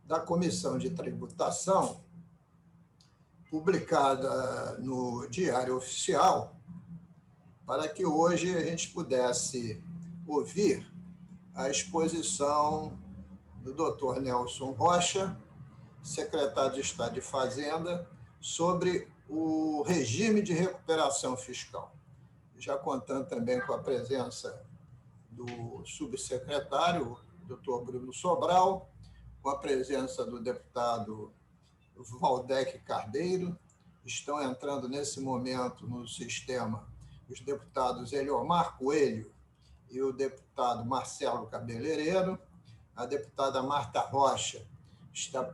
da Comissão de Tributação, publicada no Diário Oficial, para que hoje a gente pudesse ouvir a exposição do Dr. Nelson Rocha, secretário de Estado de Fazenda, sobre o regime de recuperação fiscal. Já contando também com a presença do subsecretário, Dr. Bruno Sobral, com a presença do deputado Valdec Cardeiro. Estão entrando nesse momento no sistema os deputados Eliomar Coelho e o deputado Marcelo Cabeleireiro. A deputada Marta Rocha está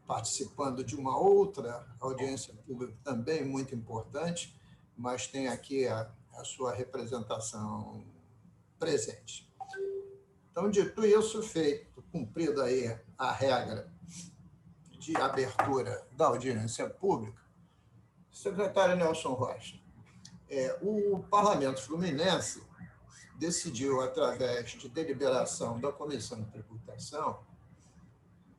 participando de uma outra audiência pública também muito importante, mas tem aqui a sua representação presente. Então, dito isso, cumprida aí a regra de abertura da audiência pública, secretário Nelson Rocha, o Parlamento Fluminense decidiu, através de deliberação da Comissão de Tributação,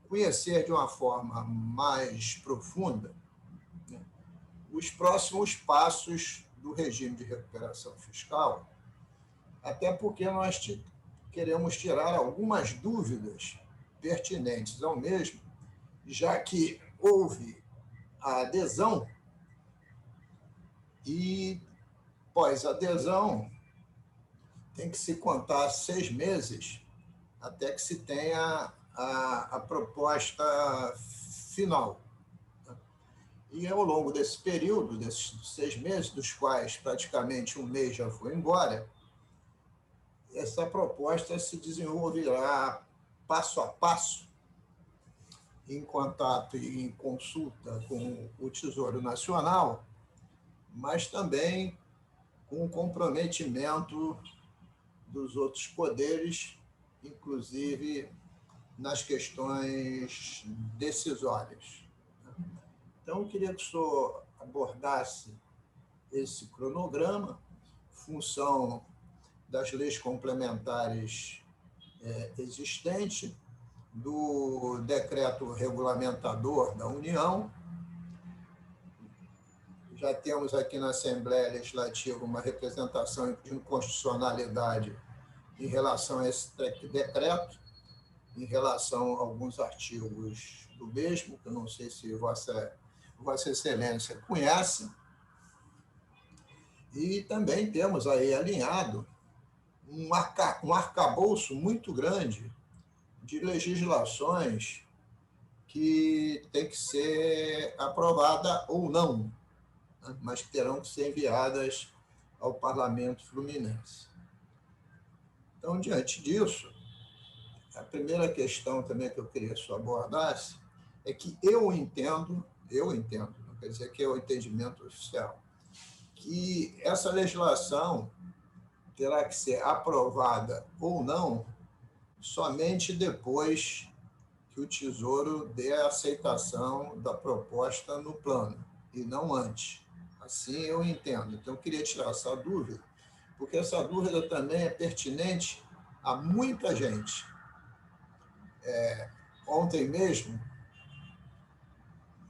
conhecer de uma forma mais profunda, né, os próximos passos do regime de recuperação fiscal, até porque nós queremos tirar algumas dúvidas pertinentes ao mesmo, já que houve a adesão e, pós-adesão, tem que se contar 6 meses até que se tenha a proposta final. E ao longo desse período, desses 6 meses, dos quais praticamente 1 mês já foi embora, essa proposta se desenvolverá passo a passo, em contato e em consulta com o Tesouro Nacional, mas também com o comprometimento dos outros poderes, inclusive nas questões decisórias. Então, eu queria que o senhor abordasse esse cronograma, função das leis complementares existentes, do decreto regulamentador da União. Já temos aqui na Assembleia Legislativa uma representação de inconstitucionalidade em relação a esse decreto, em relação a alguns artigos do mesmo, que eu não sei se Vossa Excelência conhece. E também temos aí alinhado um arcabouço muito grande de legislações que tem que ser aprovada ou não, né, mas que terão que ser enviadas ao Parlamento Fluminense. Então, diante disso, a primeira questão também que eu queria que o senhor abordasse é que eu entendo, não quer dizer que é o entendimento oficial, que essa legislação terá que ser aprovada ou não somente depois que o Tesouro dê a aceitação da proposta no plano, e não antes. Assim eu entendo. Então, eu queria tirar essa dúvida, porque essa dúvida também é pertinente a muita gente. Ontem mesmo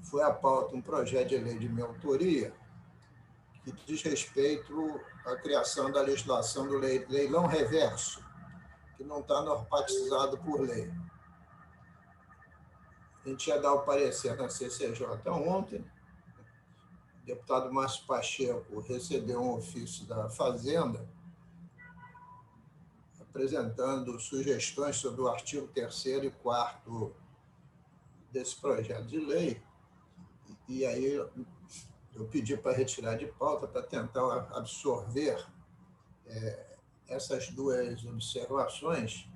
foi à pauta um projeto de lei de minha autoria que diz respeito à criação da legislação do leilão reverso, que não está normatizado por lei. A gente ia dar o parecer na CCJ ontem. O deputado Márcio Pacheco recebeu um ofício da Fazenda apresentando sugestões sobre o artigo 3º e 4º desse projeto de lei. E aí eu pedi para retirar de pauta para tentar absorver essas duas observações,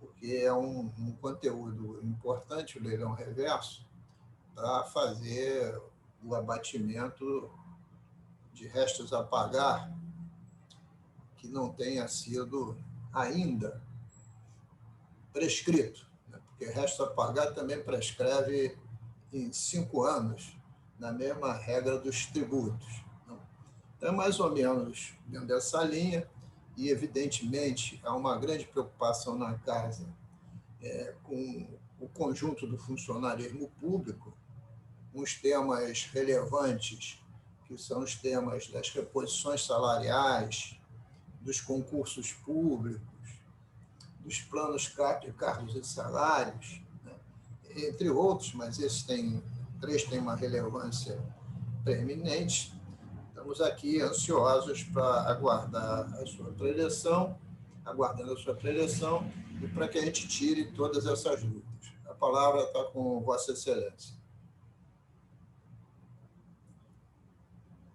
porque é um conteúdo importante, o leilão reverso, para fazer o abatimento de restos a pagar que não tenha sido ainda prescrito, né? Porque resto a pagar também prescreve em 5 anos, na mesma regra dos tributos. Então, é mais ou menos dentro dessa linha, e, evidentemente, há uma grande preocupação na Casa com o conjunto do funcionarismo público, uns temas relevantes, que são os temas das reposições salariais, dos concursos públicos, dos planos de cargos e salários, né? Entre outros, mas esses três têm uma relevância preeminente. Estamos aqui ansiosos para aguardando a sua preleção e para que a gente tire todas essas dúvidas. A palavra está com Vossa Excelência.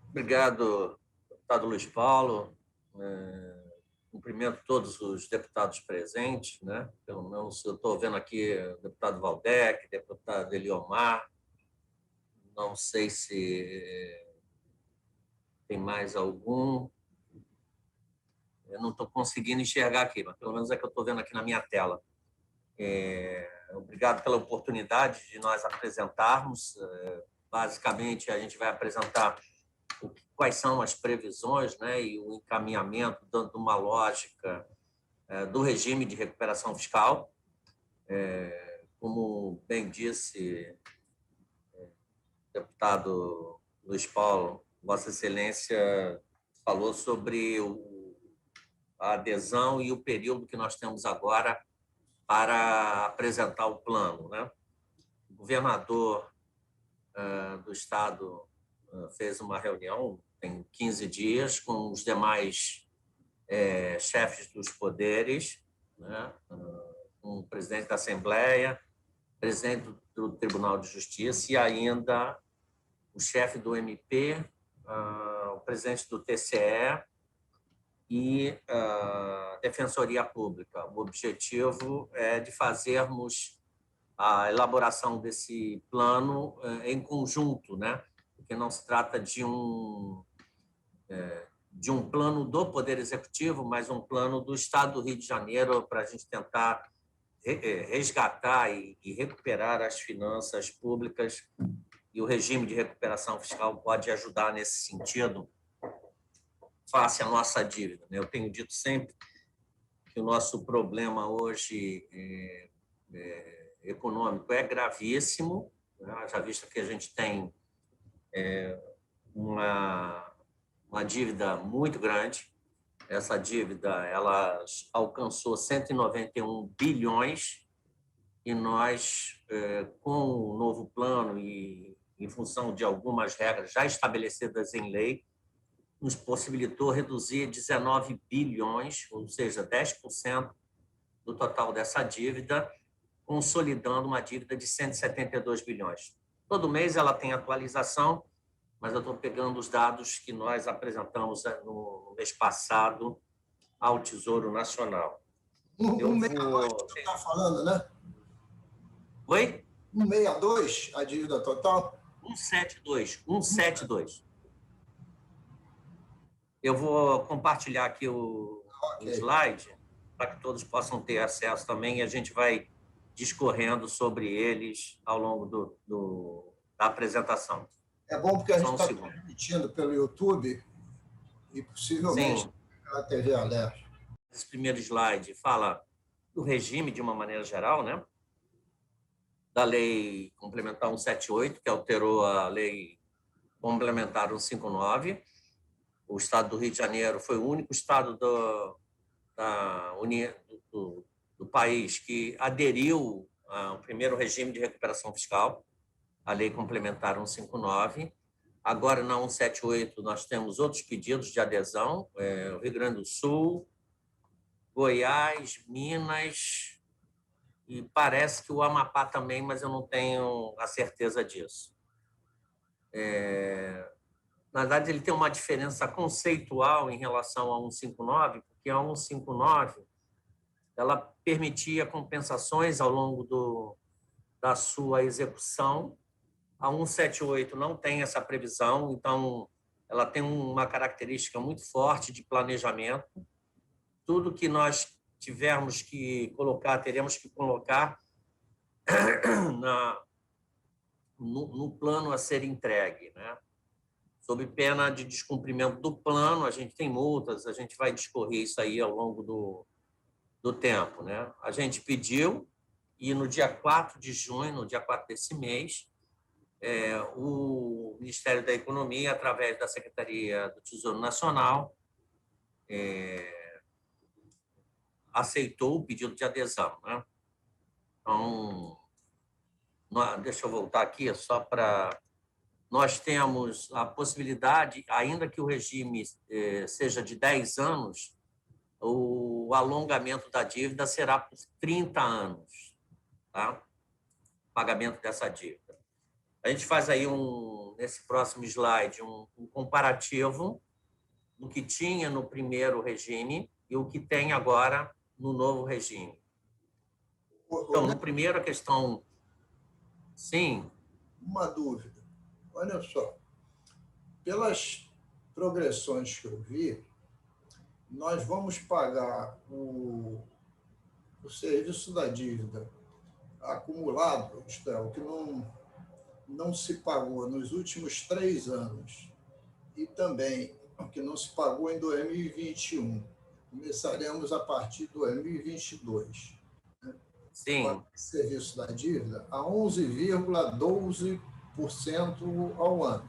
Obrigado, deputado Luiz Paulo. Cumprimento todos os deputados presentes, né? Pelo menos eu estou vendo aqui o deputado Valdec, deputado Eliomar. Não sei se tem mais algum. Eu não estou conseguindo enxergar aqui, mas pelo menos é que eu estou vendo aqui na minha tela. Obrigado pela oportunidade de nós apresentarmos. Basicamente, a gente vai apresentar quais são as previsões, né, e o encaminhamento, dando uma lógica do regime de recuperação fiscal. Como bem disse o deputado Luiz Paulo, Vossa Excelência falou sobre a adesão e o período que nós temos agora para apresentar o plano, né? O governador do Estado fez uma reunião, tem 15 dias, com os demais chefes dos poderes, né? Com o presidente da Assembleia, presidente do Tribunal de Justiça e ainda o chefe do MP, o presidente do TCE e a Defensoria Pública. O objetivo é de fazermos a elaboração desse plano em conjunto, né? Porque não se trata de um plano do Poder Executivo, mas um plano do Estado do Rio de Janeiro para a gente tentar resgatar e recuperar as finanças públicas, e o regime de recuperação fiscal pode ajudar nesse sentido, face à nossa dívida. Eu tenho dito sempre que o nosso problema hoje econômico é gravíssimo, né? Já visto que a gente tem uma dívida muito grande. Essa dívida ela alcançou 191 bilhões e nós, com o novo plano e em função de algumas regras já estabelecidas em lei, nos possibilitou reduzir 19 bilhões, ou seja, 10% do total dessa dívida, consolidando uma dívida de 172 bilhões. Todo mês ela tem atualização, mas eu estou pegando os dados que nós apresentamos no mês passado ao Tesouro Nacional. 162 que você está falando, né? Oi? 162, a dívida total? 172. Eu vou compartilhar aqui o slide para que todos possam ter acesso também, e a gente vai discorrendo sobre eles ao longo da apresentação. É bom porque a gente está transmitindo pelo YouTube e possivelmente Sim, pela TV Alerj. Esse primeiro slide fala do regime de uma maneira geral, né? Da Lei Complementar 178, que alterou a Lei Complementar 159. O Estado do Rio de Janeiro foi o único estado do país que aderiu ao primeiro regime de recuperação fiscal, a Lei Complementar 159. Agora, na 178, nós temos outros pedidos de adesão, o Rio Grande do Sul, Goiás, Minas, e parece que o Amapá também, mas eu não tenho a certeza disso. Na verdade, ele tem uma diferença conceitual em relação a 159, porque a 159 ela permitia compensações ao longo da sua execução. A 178 não tem essa previsão, então ela tem uma característica muito forte de planejamento. Tudo que nós tivermos que colocar, teremos que colocar no plano a ser entregue, né? Sob pena de descumprimento do plano, a gente tem multas, a gente vai discorrer isso aí ao longo do tempo, né? A gente pediu e no dia 4 de junho, no dia 4 desse mês, o Ministério da Economia, através da Secretaria do Tesouro Nacional, aceitou o pedido de adesão, né? Então, deixa eu voltar aqui, só para... Nós temos a possibilidade, ainda que o regime seja de 10 anos, o alongamento da dívida será por 30 anos, tá? Pagamento dessa dívida. A gente faz aí, nesse próximo slide, um comparativo do que tinha no primeiro regime e o que tem agora no novo regime. Então, no primeiro, a questão... Sim. Uma dúvida. Olha só, pelas progressões que eu vi, nós vamos pagar o serviço da dívida acumulado, isto é, o que não se pagou nos últimos 3 anos e também o que não se pagou em 2021. Começaremos a partir de 2022. Sim. O serviço da dívida a 11,12% ao ano,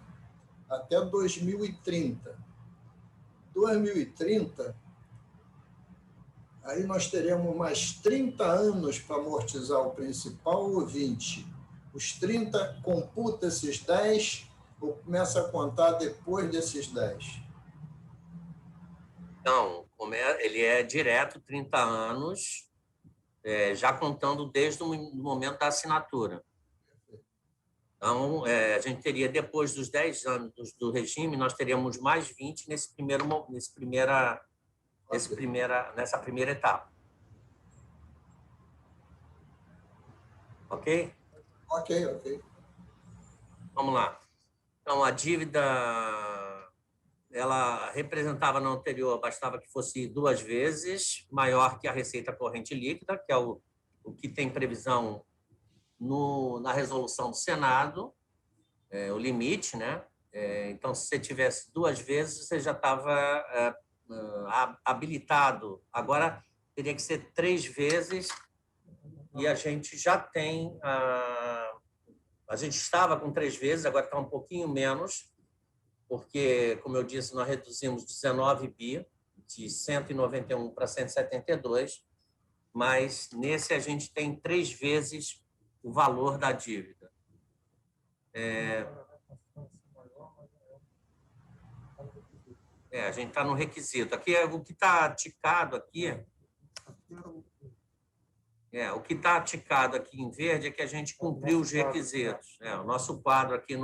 até 2030. 2030, aí nós teremos mais 30 anos para amortizar o principal ou 20. Os 30 computa esses 10 ou começa a contar depois desses 10? Não, ele é direto 30 anos, já contando desde o momento da assinatura. Então, a gente teria, depois dos 10 anos do regime, nós teríamos mais 20 nessa primeira etapa. Ok? Ok. Vamos lá. Então, a dívida, ela representava no anterior, bastava que fosse 2 vezes maior que a receita corrente líquida, que é o que tem previsão na resolução do Senado, o limite, né? Então, se você tivesse 2 vezes, você já estava habilitado. Agora, teria que ser 3 vezes, e a gente já tem... A gente estava com 3 vezes, agora está um pouquinho menos, porque, como eu disse, nós reduzimos 19 bi, de 191 para 172, mas nesse a gente tem 3 vezes o valor da dívida. A gente está no requisito. Aqui o que está ticado aqui. O que está ticado aqui em verde é que a gente cumpriu os requisitos. O nosso quadro aqui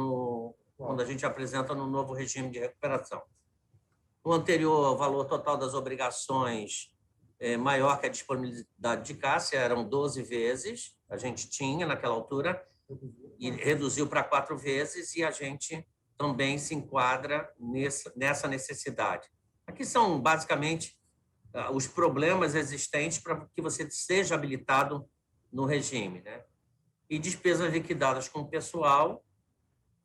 quando a gente apresenta no novo regime de recuperação. No anterior, o valor total das obrigações maior que a disponibilidade de caixa, eram 12 vezes, a gente tinha naquela altura, e reduziu para 4 vezes, e a gente também se enquadra nessa necessidade. Aqui são, basicamente, os problemas existentes para que você seja habilitado no regime, né? E despesas liquidadas com o pessoal,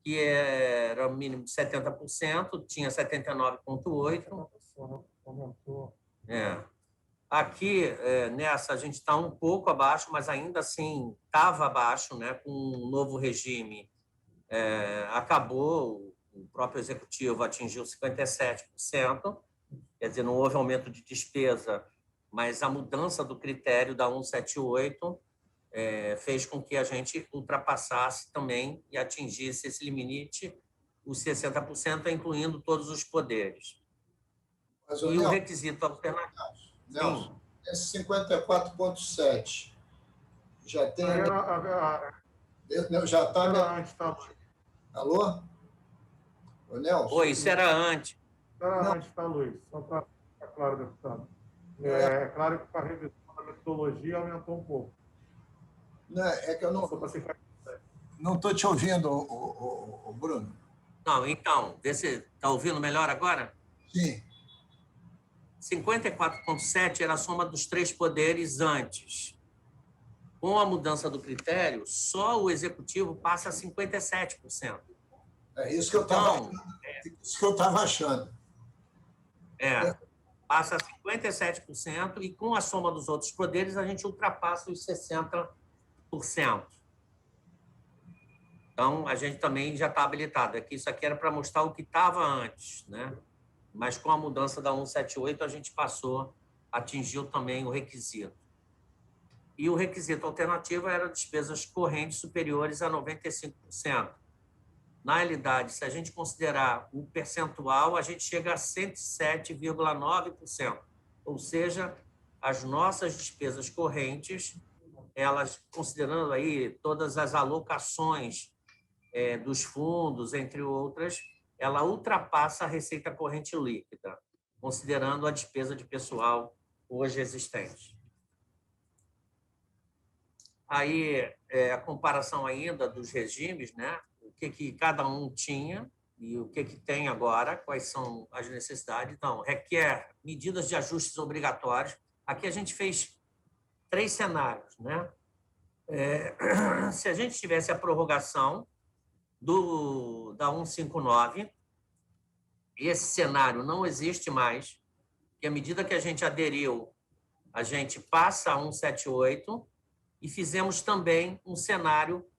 que era o mínimo de 70%, tinha 79,8%. Aqui, nessa, a gente está um pouco abaixo, mas ainda assim estava abaixo, né? Com o novo regime, acabou, o próprio executivo atingiu 57%, quer dizer, não houve aumento de despesa, mas a mudança do critério da 178 fez com que a gente ultrapassasse também e atingisse esse limite, os 60%, incluindo todos os poderes. Mas, e o requisito alternativo. Nelson, esse 54,7 já tem... Já está... Alô? Ô, Nelson? Oi, isso era antes. Era antes, tá, Luiz? Só para ficar claro, deputado. É claro que com a revisão da metodologia aumentou um pouco. Não, é que eu não estou te ouvindo, Bruno. Não, então, você está ouvindo melhor agora? Sim. 54,7 era a soma dos 3 poderes antes. Com a mudança do critério, só o executivo passa a 57%. É isso que eu estava achando. Passa a 57%, e com a soma dos outros poderes, a gente ultrapassa os 60%, Então, a gente também já está habilitado. Isso aqui era para mostrar o que estava antes, né? Mas com a mudança da 178, a gente atingiu também o requisito. E o requisito alternativo era despesas correntes superiores a 95%. Na realidade, se a gente considerar o percentual, a gente chega a 107,9%. Ou seja, as nossas despesas correntes, elas, considerando aí todas as alocações dos fundos, entre outras, ela ultrapassa a receita corrente líquida, considerando a despesa de pessoal hoje existente. Aí, a comparação ainda dos regimes, né? O que cada um tinha e o que tem agora, quais são as necessidades. Então, requer medidas de ajustes obrigatórios. Aqui a gente fez 3 cenários, né? Se a gente tivesse a prorrogação da 159, esse cenário não existe mais, e à medida que a gente aderiu, a gente passa a 178 e fizemos também um cenário,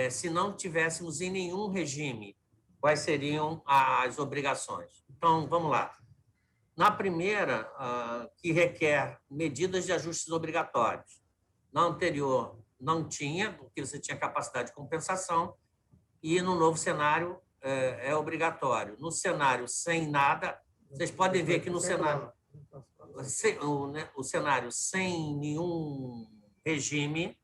se não tivéssemos em nenhum regime, quais seriam as obrigações. Então, vamos lá. Na primeira, que requer medidas de ajustes obrigatórios. Na anterior, não tinha, porque você tinha capacidade de compensação, e no novo cenário é obrigatório. No cenário sem nada, vocês podem ver que no cenário, o cenário sem nenhum regime,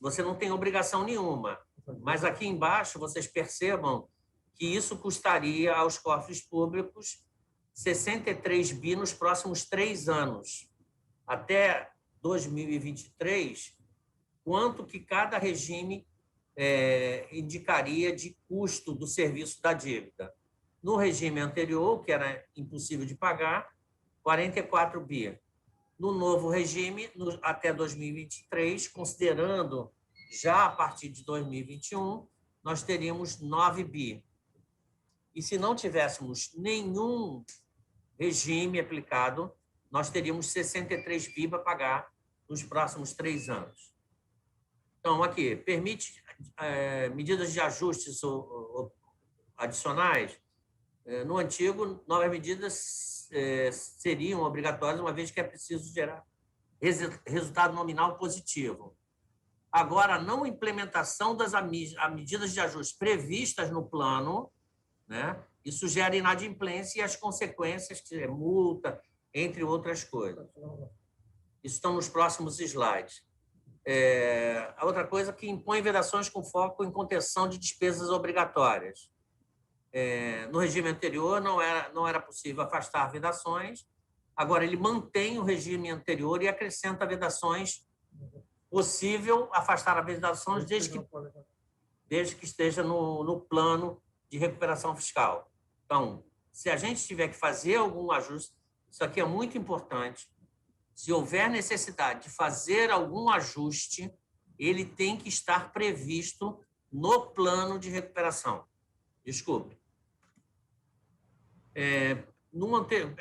você não tem obrigação nenhuma. Mas aqui embaixo, vocês percebam que isso custaria aos cofres públicos 63 bi nos próximos 3 anos. Até 2023, quanto que cada regime indicaria de custo do serviço da dívida. No regime anterior, que era impossível de pagar, 44 bi. No novo regime, até 2023, considerando já a partir de 2021, nós teríamos 9 bi. E se não tivéssemos nenhum regime aplicado, nós teríamos 63 bi para pagar nos próximos 3 anos. Então, aqui, permite medidas de ajustes adicionais. No antigo, novas medidas seriam obrigatórias, uma vez que é preciso gerar resultado nominal positivo. Agora, a não implementação das medidas de ajuste previstas no plano, né? Isso gera inadimplência e as consequências, que é multa, entre outras coisas. Isso estão nos próximos slides. A outra coisa que impõe vedações com foco em contenção de despesas obrigatórias. No regime anterior, não era possível afastar vedações. Agora, ele mantém o regime anterior e acrescenta vedações. Possível afastar as vedações desde que esteja no plano de recuperação fiscal. Então, se a gente tiver que fazer algum ajuste, isso aqui é muito importante. Se houver necessidade de fazer algum ajuste, ele tem que estar previsto no plano de recuperação. Desculpe.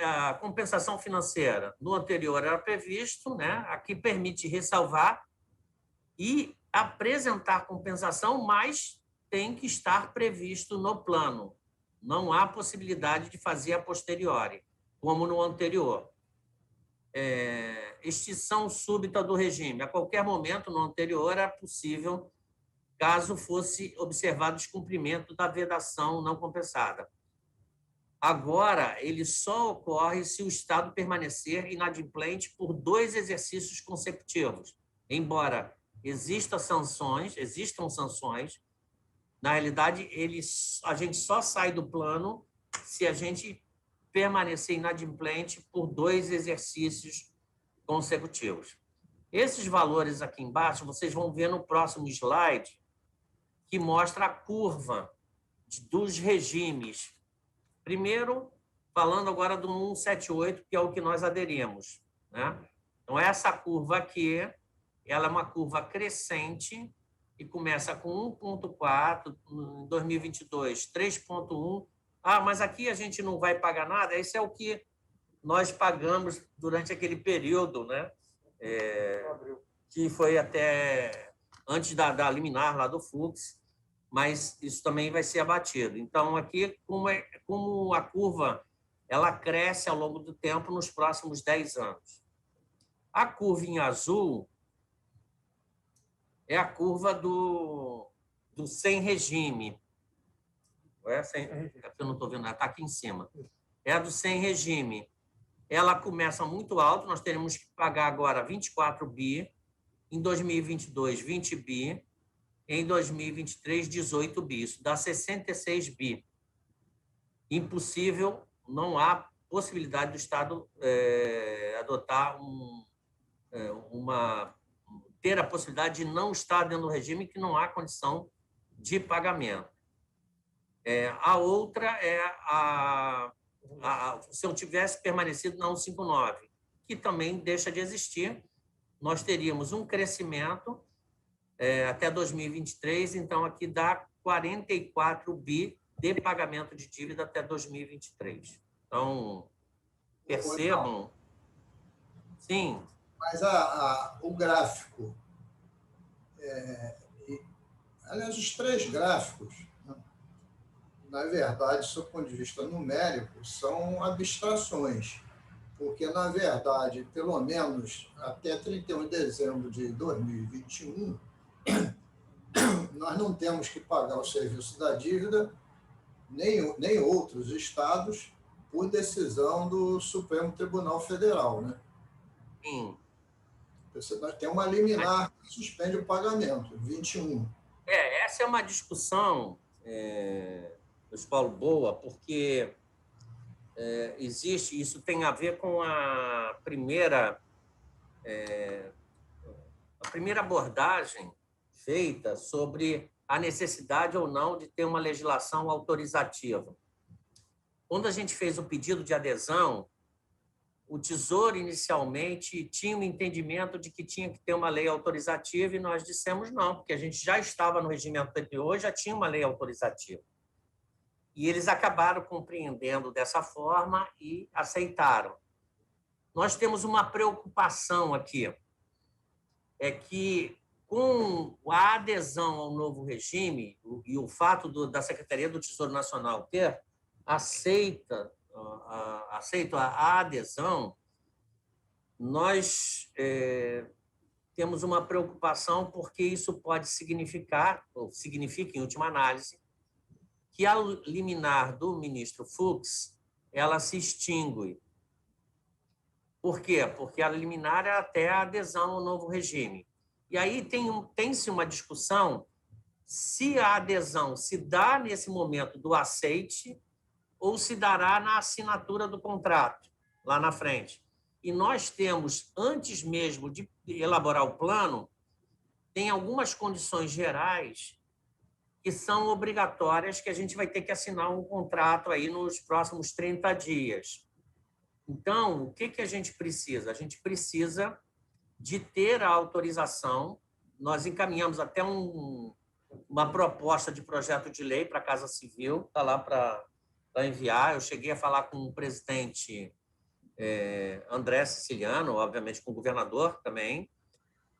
A compensação financeira, no anterior era previsto, né? Aqui permite ressalvar e apresentar compensação, mas tem que estar previsto no plano. Não há possibilidade de fazer a posteriori, como no anterior. Extinção súbita do regime. A qualquer momento, no anterior, era possível, caso fosse observado o descumprimento da vedação não compensada. Agora, ele só ocorre se o Estado permanecer inadimplente por 2 exercícios consecutivos. Embora existam sanções, na realidade, a gente só sai do plano se a gente permanecer inadimplente por 2 exercícios consecutivos. Esses valores aqui embaixo, vocês vão ver no próximo slide, que mostra a curva dos regimes. Primeiro, falando agora do 178, que é o que nós aderimos, né? Então, essa curva aqui, ela é uma curva crescente e começa com 1,4, em 2022, 3,1. Mas aqui a gente não vai pagar nada? Esse é o que nós pagamos durante aquele período, né? que foi até antes da liminar lá do Fux, mas isso também vai ser abatido. Então, aqui, como a curva ela cresce ao longo do tempo nos próximos 10 anos. A curva em azul é a curva do sem regime. Eu não estou vendo, está aqui em cima. É a do sem regime. Ela começa muito alto, nós teremos que pagar agora 24 bi, em 2022, 20 bi, em 2023, 18 bi. Isso dá 66 bi. Impossível, não há possibilidade do Estado adotar ter a possibilidade de não estar dentro do regime que não há condição de pagamento. A outra é se eu tivesse permanecido na 159, que também deixa de existir, nós teríamos um crescimento até 2023, então aqui dá 44 bi de pagamento de dívida até 2023. Então, percebam. Sim. Mas o gráfico, aliás, os 3 gráficos, né, na verdade, do ponto de vista numérico, são abstrações, porque, na verdade, pelo menos até 31 de dezembro de 2021, nós não temos que pagar o serviço da dívida, nem outros estados, por decisão do Supremo Tribunal Federal, né? Sim. Nós temos uma liminar que suspende o pagamento, 21. Essa é uma discussão, Paulo, boa, porque existe, isso tem a ver com a primeira abordagem feita sobre a necessidade ou não de ter uma legislação autorizativa. Quando a gente fez o pedido de adesão, o Tesouro, inicialmente, tinha um entendimento de que tinha que ter uma lei autorizativa e nós dissemos não, porque a gente já estava no regime anterior, já tinha uma lei autorizativa. E eles acabaram compreendendo dessa forma e aceitaram. Nós temos uma preocupação aqui, é que com a adesão ao novo regime e o fato da Secretaria do Tesouro Nacional ter aceito a adesão, nós temos uma preocupação porque isso pode significar, ou significa, em última análise, que a liminar do ministro Fux ela se extingue. Por quê? Porque a liminar é até a adesão ao novo regime. E aí tem-se uma discussão se a adesão se dá nesse momento do aceite ou se dará na assinatura do contrato, lá na frente. E nós temos, antes mesmo de elaborar o plano, tem algumas condições gerais que são obrigatórias, que a gente vai ter que assinar um contrato aí nos próximos 30 dias. Então, o que a gente precisa? A gente precisa de ter a autorização. Nós encaminhamos até uma proposta de projeto de lei para a Casa Civil, está lá para enviar. Eu cheguei a falar com o presidente André Siciliano, obviamente com o governador também,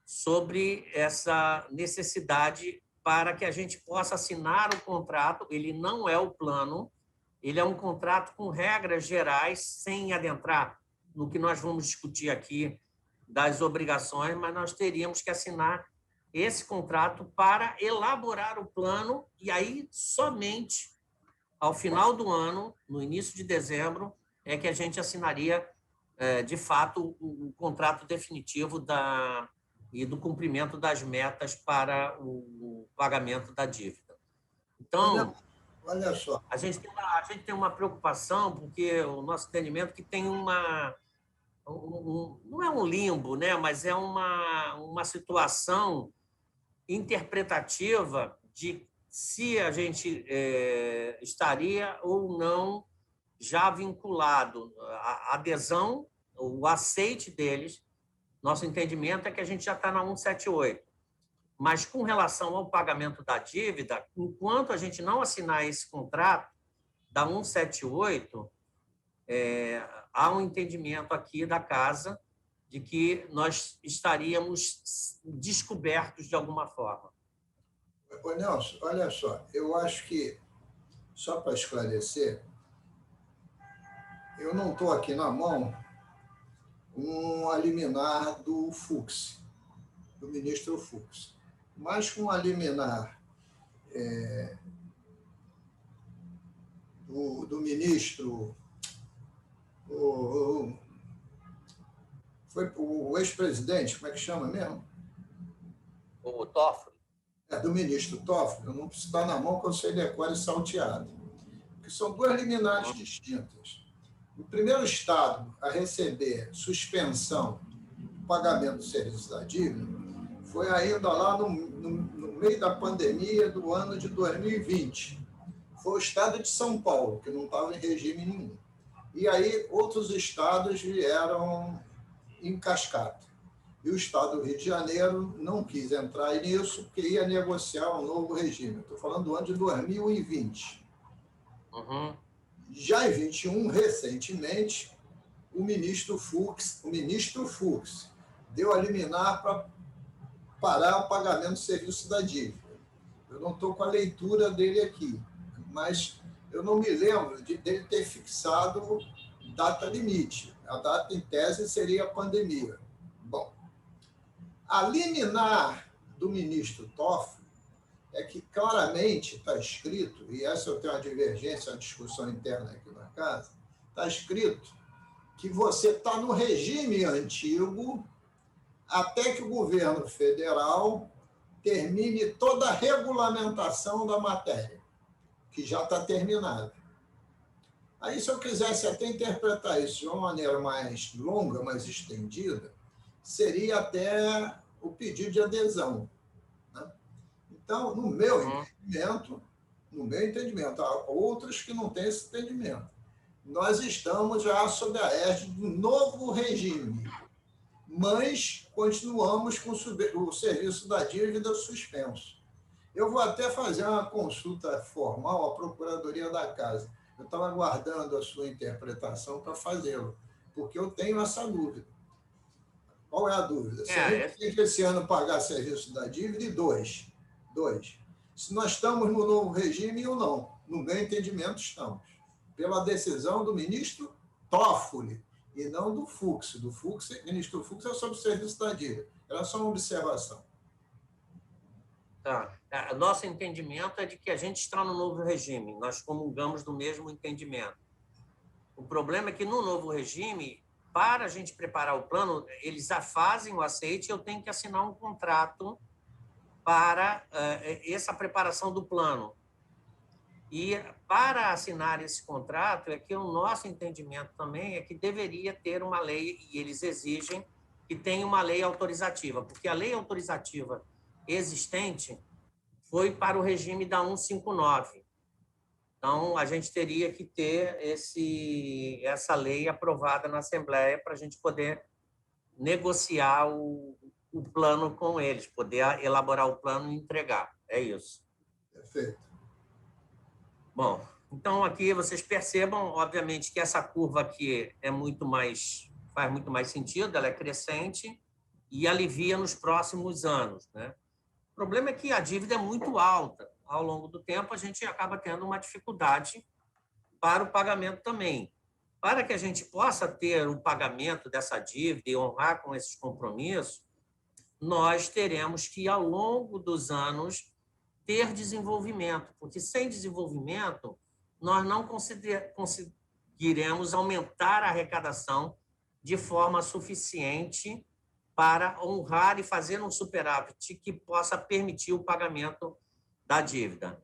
sobre essa necessidade para que a gente possa assinar o contrato. Ele não é o plano, ele é um contrato com regras gerais, sem adentrar no que nós vamos discutir aqui das obrigações, mas nós teríamos que assinar esse contrato para elaborar o plano, e aí somente ao final do ano, no início de dezembro, é que a gente assinaria, de fato, o contrato definitivo e do cumprimento das metas para o pagamento da dívida. Então, olha só, a gente tem uma preocupação, porque o nosso entendimento é que tem não é um limbo, né? Mas é uma situação interpretativa de se a gente estaria ou não já vinculado à adesão, o aceite deles. Nosso entendimento é que a gente já está na 178. Mas, com relação ao pagamento da dívida, enquanto a gente não assinar esse contrato da 178, há um entendimento aqui da Casa de que nós estaríamos descobertos de alguma forma. Ô, Nelson, olha só, eu acho que, só para esclarecer, eu não estou aqui na mão um liminar do Fux, do ministro Fux, mas com a liminar do ministro, foi o ex-presidente, como é que chama mesmo? O Toffoli. Do ministro Toffoli, eu não preciso estar na mão que eu sei decora e salteado, porque são duas liminares distintas. O primeiro Estado a receber suspensão do pagamento do serviço da dívida foi ainda lá no meio da pandemia do ano de 2020. Foi o Estado de São Paulo, que não estava em regime nenhum. E aí outros estados vieram em cascata. E o Estado do Rio de Janeiro não quis entrar nisso, porque ia negociar um novo regime. Estou falando do ano de 2020. Uhum. Já em 2021, recentemente, o ministro Fux deu a liminar para parar o pagamento do serviço da dívida. Eu não estou com a leitura dele aqui, mas eu não me lembro dele ter fixado data limite. A data, em tese, seria a pandemia. Bom, a liminar do ministro Toffoli é que claramente está escrito, e essa eu tenho uma divergência, uma discussão interna aqui na casa, está escrito que você está no regime antigo até que o governo federal termine toda a regulamentação da matéria, que já está terminada. Aí, se eu quisesse até interpretar isso de uma maneira mais longa, mais estendida, seria até o pedido de adesão. Né? Então, no meu entendimento, há outros que não têm esse entendimento. Nós estamos já sob a égide do novo regime, mas continuamos com o serviço da dívida suspenso. Eu vou até fazer uma consulta formal à Procuradoria da Casa. Eu estava aguardando a sua interpretação para fazê-lo, porque eu tenho essa dúvida. Qual é a dúvida? Se a gente tem que esse ano pagar serviço da dívida, e dois. Se nós estamos no novo regime ou não. No meu entendimento, estamos. Pela decisão do ministro Toffoli, e não do Fux. Ministro Fux é sobre o serviço da dívida. Era só uma observação. Tá. Nosso entendimento é de que a gente está no novo regime. Nós comungamos do mesmo entendimento. O problema é que no novo regime, para a gente preparar o plano, eles já fazem o aceite e eu tenho que assinar um contrato para essa preparação do plano. E para assinar esse contrato, é que o nosso entendimento também é que deveria ter uma lei, e eles exigem que tenha uma lei autorizativa, porque a lei autorizativa existente foi para o regime da 159. Então, a gente teria que ter essa lei aprovada na Assembleia para a gente poder negociar o plano com eles, poder elaborar o plano e entregar. É isso. Perfeito. Bom, então aqui vocês percebam, obviamente, que essa curva aqui faz muito mais sentido, ela é crescente e alivia nos próximos anos, né? O problema é que a dívida é muito alta. Ao longo do tempo, a gente acaba tendo uma dificuldade para o pagamento também. Para que a gente possa ter o pagamento dessa dívida e honrar com esses compromissos, nós teremos que, ao longo dos anos, ter desenvolvimento, porque sem desenvolvimento, nós não conseguiremos aumentar a arrecadação de forma suficiente para honrar e fazer um superávit que possa permitir o pagamento da dívida.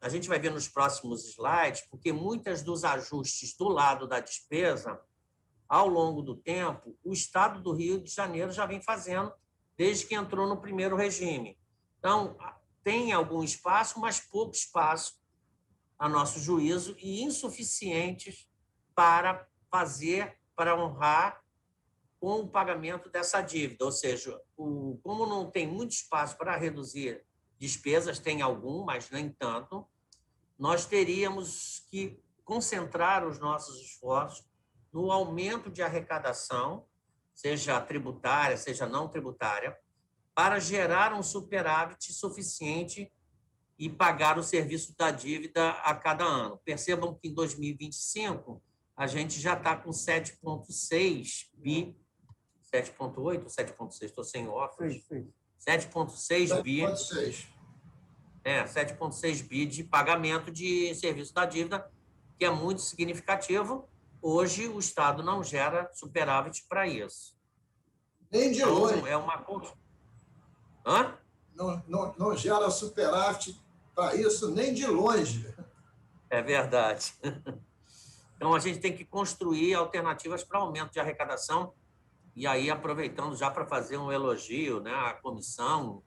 A gente vai ver nos próximos slides, porque muitos dos ajustes do lado da despesa, ao longo do tempo, o Estado do Rio de Janeiro já vem fazendo desde que entrou no primeiro regime. Então, tem algum espaço, mas pouco espaço, a nosso juízo, e insuficientes para honrar com o pagamento dessa dívida. Ou seja, como não tem muito espaço para reduzir despesas, tem algum, mas nem tanto, nós teríamos que concentrar os nossos esforços no aumento de arrecadação, seja tributária, seja não tributária, para gerar um superávit suficiente e pagar o serviço da dívida a cada ano. Percebam que em 2025 a gente já está com 7,6 bi, 7,8, 7,6, estou sem óculos, 7,6 bi, 7,6 bi de pagamento de serviço da dívida, que é muito significativo. Hoje o Estado não gera superávit para isso. Nem de longe. É uma... Hã? Não gera superávit para isso nem de longe. É verdade. Então, a gente tem que construir alternativas para aumento de arrecadação. E aí, aproveitando já para fazer um elogio, né, à comissão,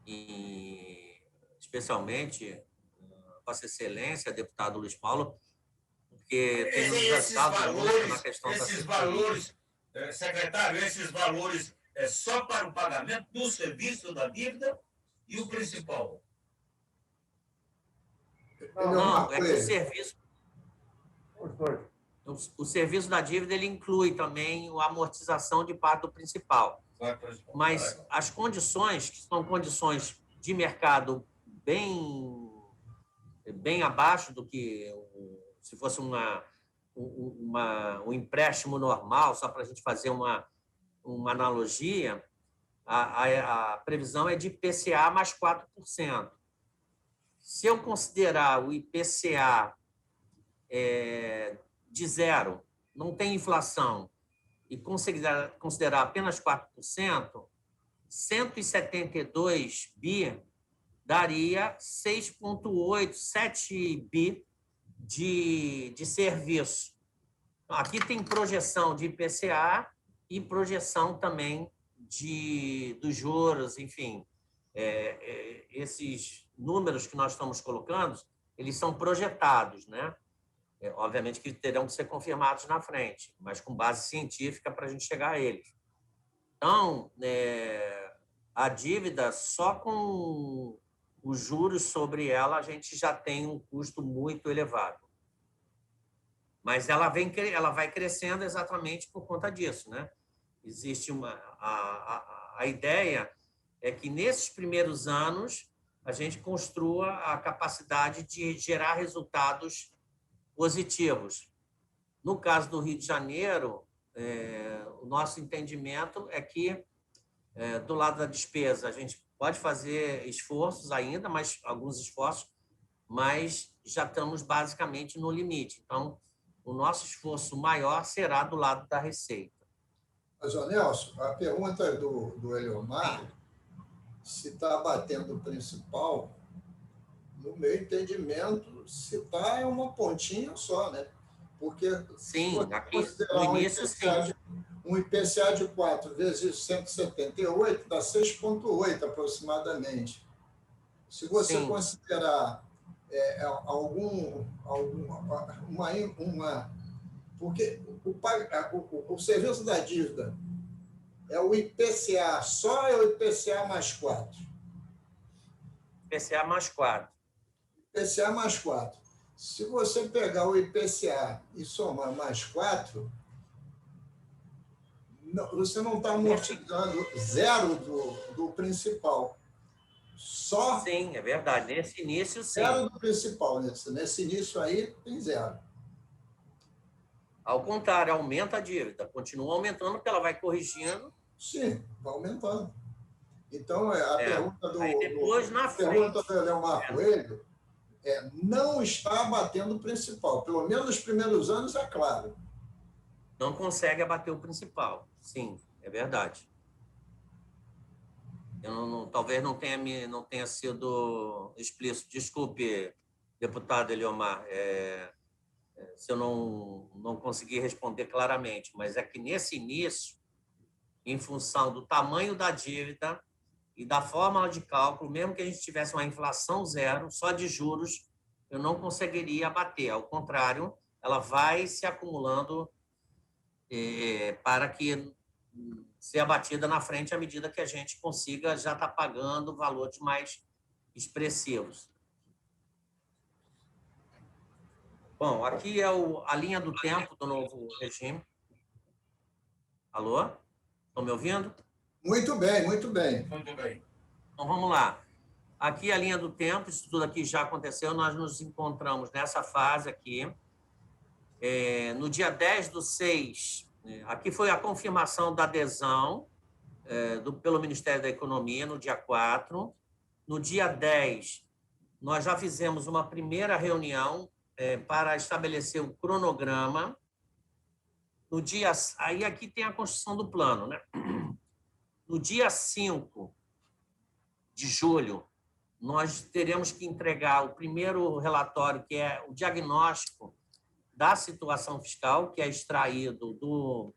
e especialmente a Vossa Excelência, deputado Luiz Paulo, porque tem nos ajudado muito na questão da valores, secretário, esses valores é só para o pagamento do serviço da dívida e o principal? Não, é que o serviço... Os dois. O serviço da dívida ele inclui também a amortização de parte do principal. Mas as condições, que são condições de mercado bem abaixo do que se fosse um empréstimo normal, só para a gente fazer uma analogia, a previsão é de IPCA mais 4%. Se eu considerar o IPCA de zero, não tem inflação, e considerar apenas 4%, 172 bi daria 6,8, 7 bi de serviço. Aqui tem projeção de IPCA e projeção também dos juros, enfim. Esses números que nós estamos colocando, eles são projetados, né? Obviamente que terão que ser confirmados na frente, mas com base científica para a gente chegar a eles. Então, a dívida, só com os juros sobre ela, a gente já tem um custo muito elevado. Mas ela vai crescendo exatamente por conta disso, né? Existe a ideia é que, nesses primeiros anos, a gente construa a capacidade de gerar resultados positivos. No caso do Rio de Janeiro, o nosso entendimento é que, do lado da despesa, a gente pode fazer esforços ainda, alguns esforços, mas já estamos basicamente no limite. Então, o nosso esforço maior será do lado da receita. Mas, Nelson, a pergunta do Eliomar, se está batendo o principal, no meu entendimento, se está é uma pontinha só, né? Porque sim, aqui no início, um IPCA de 4 vezes 178 dá 6,8 aproximadamente. Se você considerar porque o serviço da dívida é o IPCA só, é o IPCA mais 4? IPCA mais 4. IPCA mais 4. Se você pegar o IPCA e somar mais 4, você não está amortizando zero do principal. Só... Sim, é verdade. Nesse início, sim. Zero do principal. Nesse início aí, tem zero. Ao contrário, aumenta a dívida. Continua aumentando porque ela vai corrigindo. Sim, vai aumentando. Então, a pergunta do Eliomar Coelho não está abatendo o principal. Pelo menos nos primeiros anos, é claro. Não consegue abater o principal. Sim, é verdade. Talvez não tenha sido explícito. Desculpe, deputado Eliomar, se eu não conseguir responder claramente, mas é que nesse início, em função do tamanho da dívida e da fórmula de cálculo, mesmo que a gente tivesse uma inflação zero, só de juros, eu não conseguiria abater. Ao contrário, ela vai se acumulando para que ser abatida na frente à medida que a gente consiga já estar pagando valores mais expressivos. Bom, aqui é a linha do tempo do novo regime. Alô? Estão me ouvindo? Muito bem, muito bem. Muito bem. Então, vamos lá. Aqui a linha do tempo, isso tudo aqui já aconteceu, nós nos encontramos nessa fase aqui. No dia 10/6, aqui foi a confirmação da adesão pelo Ministério da Economia, no dia 4. No dia 10, nós já fizemos uma primeira reunião para estabelecer o cronograma. No dia, aí aqui tem a construção do plano, né? No dia 5 de julho, nós teremos que entregar o primeiro relatório, que é o diagnóstico da situação fiscal, que é extraído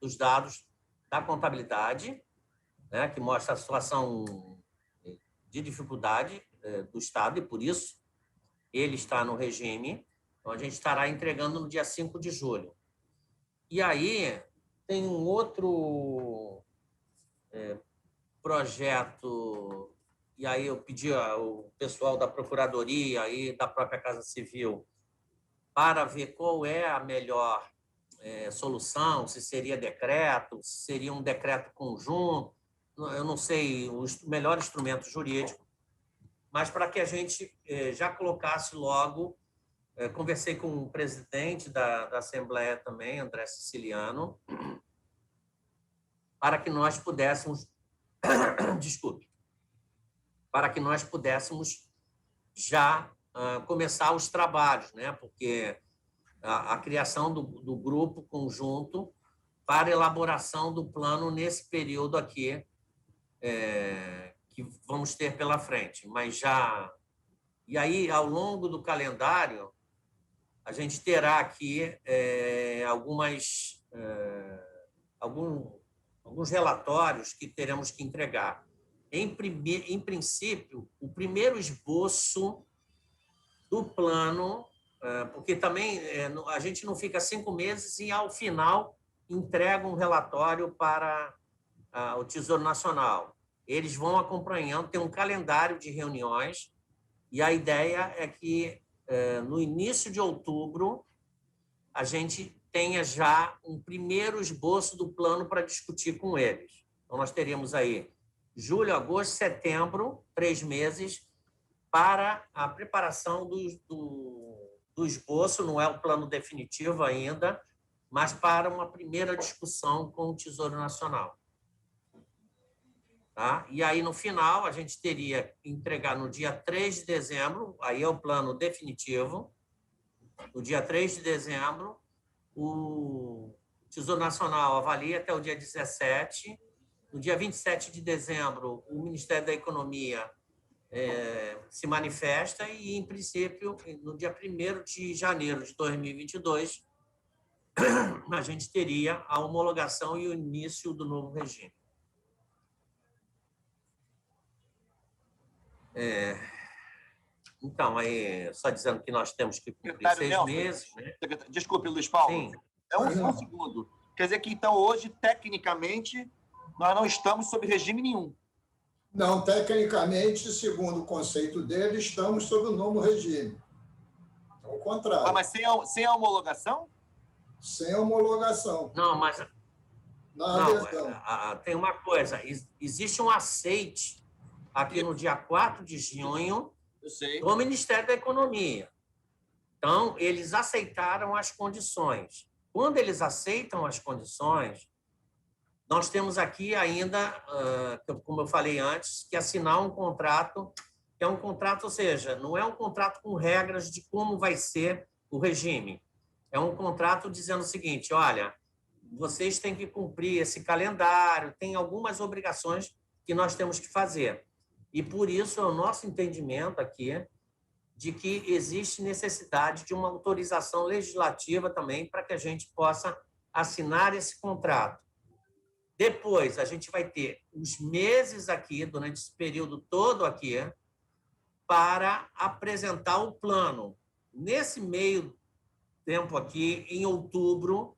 dos dados da contabilidade, né, que mostra a situação de dificuldade do Estado, e por isso ele está no regime. Então, a gente estará entregando no dia 5 de julho. E aí tem um outro projeto, e aí eu pedi ao pessoal da Procuradoria e da própria Casa Civil para ver qual é a melhor solução, se seria decreto, se seria um decreto conjunto, eu não sei o melhor instrumento jurídico, mas para que a gente já colocasse logo. Conversei com o presidente da Assembleia também, André Siciliano, para que nós pudéssemos, para que nós pudéssemos já começar os trabalhos, né? Porque a criação do grupo conjunto para elaboração do plano nesse período aqui que vamos ter pela frente. Mas já... E aí, ao longo do calendário, a gente terá aqui alguns relatórios que teremos que entregar. Em princípio, o primeiro esboço do plano, porque também a gente não fica 5 meses e, ao final, entrega um relatório para o Tesouro Nacional. Eles vão acompanhando, tem um calendário de reuniões, e a ideia é que, no início de outubro, a gente tenha já um primeiro esboço do plano para discutir com eles. Então, nós teríamos aí julho, agosto, setembro, 3 meses, para a preparação do esboço, não é o plano definitivo ainda, mas para uma primeira discussão com o Tesouro Nacional. Tá? E aí, no final, a gente teria que entregar no dia 3 de dezembro, aí é o plano definitivo. No dia 3 de dezembro, o Tesouro Nacional avalia até o dia 17. No dia 27 de dezembro, o Ministério da Economia se manifesta e, em princípio, no dia 1º de janeiro de 2022, a gente teria a homologação e o início do novo regime. Então, aí, só dizendo que nós temos que cumprir 6 meses. Né? Desculpe, Luiz Paulo. Sim. Um segundo. Quer dizer que, então, hoje, tecnicamente, nós não estamos sob regime nenhum. Não, tecnicamente, segundo o conceito dele, estamos sob o novo regime. Ao contrário. Mas sem a homologação? Sem homologação. Não, mas... Não, tem uma coisa. Existe um aceite aqui no dia 4 de junho do Ministério da Economia. Então, eles aceitaram as condições. Quando eles aceitam as condições, nós temos aqui ainda, como eu falei antes, que assinar um contrato, que é um contrato, ou seja, não é um contrato com regras de como vai ser o regime. É um contrato dizendo o seguinte, olha, vocês têm que cumprir esse calendário, tem algumas obrigações que nós temos que fazer. E, por isso, é o nosso entendimento aqui de que existe necessidade de uma autorização legislativa também para que a gente possa assinar esse contrato. Depois, a gente vai ter os meses aqui, durante esse período todo aqui, para apresentar o plano. Nesse meio tempo aqui, em outubro,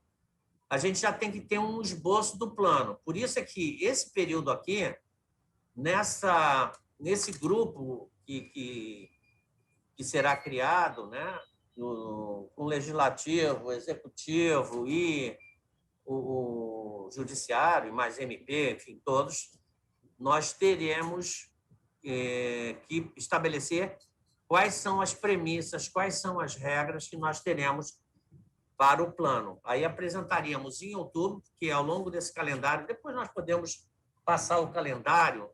a gente já tem que ter um esboço do plano. Por isso é que esse período aqui, nesse grupo que será criado, né, com o legislativo, executivo e o Judiciário, mais MP, enfim, todos, nós teremos que estabelecer quais são as premissas, quais são as regras que nós teremos para o plano. Aí apresentaríamos em outubro, que ao longo desse calendário, depois nós podemos passar o calendário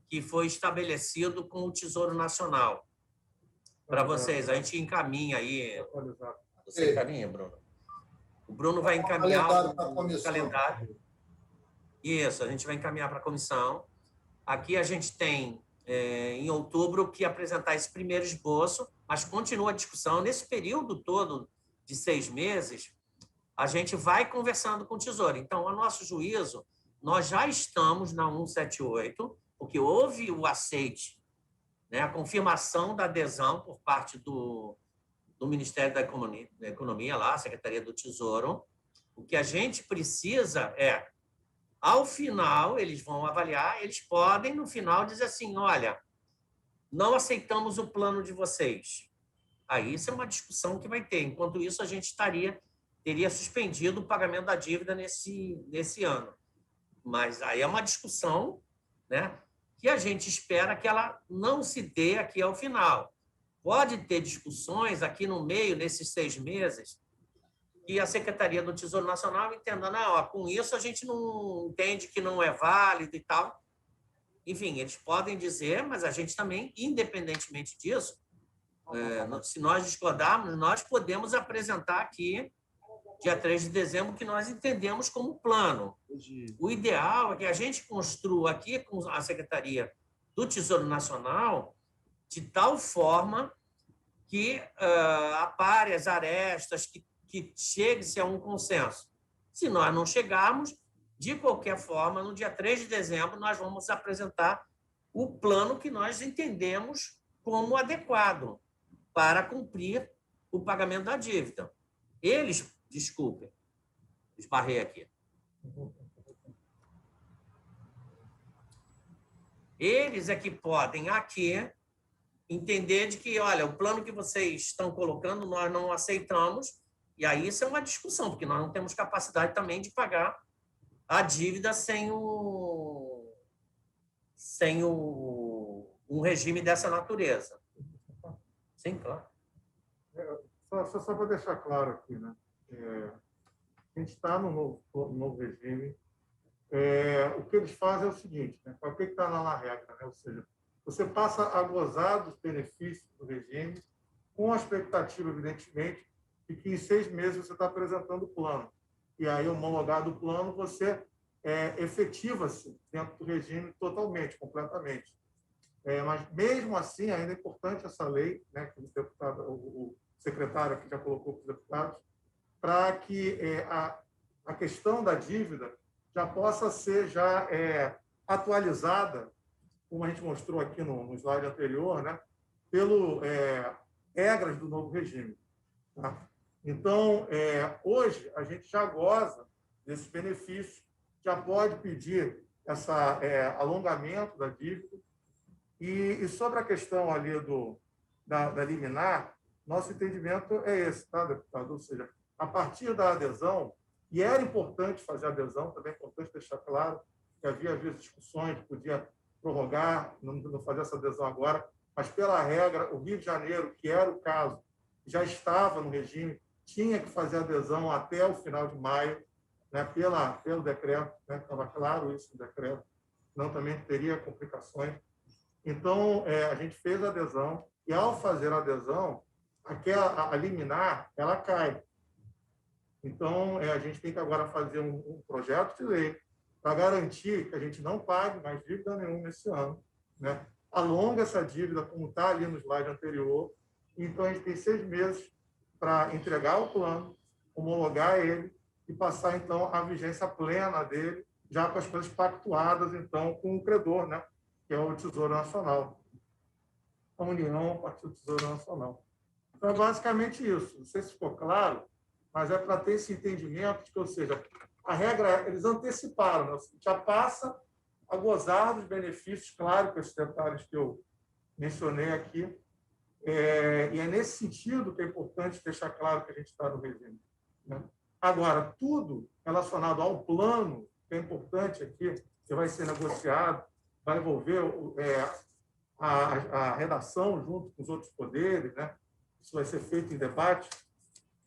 que foi estabelecido com o Tesouro Nacional. Para vocês, a gente encaminha aí. Você encaminha, Bruno? O Bruno vai encaminhar o calendário. Isso, a gente vai encaminhar para a comissão. Aqui a gente tem, em outubro, que apresentar esse primeiro esboço, mas continua a discussão. Nesse período todo de 6 meses, a gente vai conversando com o Tesouro. Então, a nosso juízo, nós já estamos na 178, porque houve o aceite, né, a confirmação da adesão por parte do Ministério da Economia, lá, a Secretaria do Tesouro. O que a gente precisa é, ao final, eles vão avaliar, eles podem, no final, dizer assim, olha, não aceitamos o plano de vocês. Aí isso é uma discussão que vai ter. Enquanto isso, a gente teria suspendido o pagamento da dívida nesse ano. Mas aí é uma discussão, né, que a gente espera que ela não se dê aqui ao final. Pode ter discussões aqui no meio, nesses 6 meses, e a Secretaria do Tesouro Nacional entenda, não, ó, com isso a gente não entende que não é válido e tal. Enfim, eles podem dizer, mas a gente também, independentemente disso, se nós discordarmos, nós podemos apresentar aqui, dia 3 de dezembro, que nós entendemos como plano. O ideal é que a gente construa aqui com a Secretaria do Tesouro Nacional de tal forma que apare as arestas, que chegue-se a um consenso. Se nós não chegarmos, de qualquer forma, no dia 3 de dezembro, nós vamos apresentar o plano que nós entendemos como adequado para cumprir o pagamento da dívida. Desculpem, esbarrei aqui. Eles é que podem aqui entender de que, olha, o plano que vocês estão colocando, nós não aceitamos, e aí isso é uma discussão, porque nós não temos capacidade também de pagar a dívida sem um regime dessa natureza. Sim, claro. Só para deixar claro aqui, né? A gente está no novo regime. O que eles fazem é o seguinte, né? O que está lá na regra, né? Ou seja, você passa a gozar dos benefícios do regime com a expectativa, evidentemente, de que em 6 meses você está apresentando o plano. E aí, homologado o plano, você efetiva-se dentro do regime totalmente, completamente. Mas, mesmo assim, ainda é importante essa lei, né, que o secretário aqui já colocou para os deputados, para que a questão da dívida já possa ser atualizada, como a gente mostrou aqui no slide anterior, né, pelo regras do novo regime. Tá? Então, hoje, a gente já goza desses benefícios, já pode pedir esse alongamento da dívida. E sobre a questão ali da liminar, nosso entendimento é esse, tá, deputado? Ou seja, a partir da adesão, e era importante fazer a adesão, também é importante deixar claro que havia discussões, podia prorrogar, não fazer essa adesão agora, mas pela regra, o Rio de Janeiro, que era o caso, já estava no regime, tinha que fazer a adesão até o final de maio, né, pelo decreto, né, estava claro isso no decreto, não também teria complicações. Então, a gente fez a adesão, e ao fazer a adesão, a liminar, ela cai. Então, a gente tem que agora fazer um projeto de lei para garantir que a gente não pague mais dívida nenhuma esse ano, né? Alonga essa dívida, como está ali no slide anterior. Então, a gente tem 6 meses para entregar o plano, homologar ele e passar, então, a vigência plena dele, já com as coisas pactuadas, então, com o credor, né? Que é o Tesouro Nacional. A União, a partir do Tesouro Nacional. Então, é basicamente isso. Não sei se ficou claro, mas é para ter esse entendimento de que, ou seja, a regra, eles anteciparam, né? Já passa a gozar dos benefícios, claro, com esses detalhes que eu mencionei aqui, e é nesse sentido que é importante deixar claro que a gente está no regime, né? Agora, tudo relacionado ao plano, que é importante aqui, que vai ser negociado, vai envolver a redação junto com os outros poderes, né? Isso vai ser feito em debate.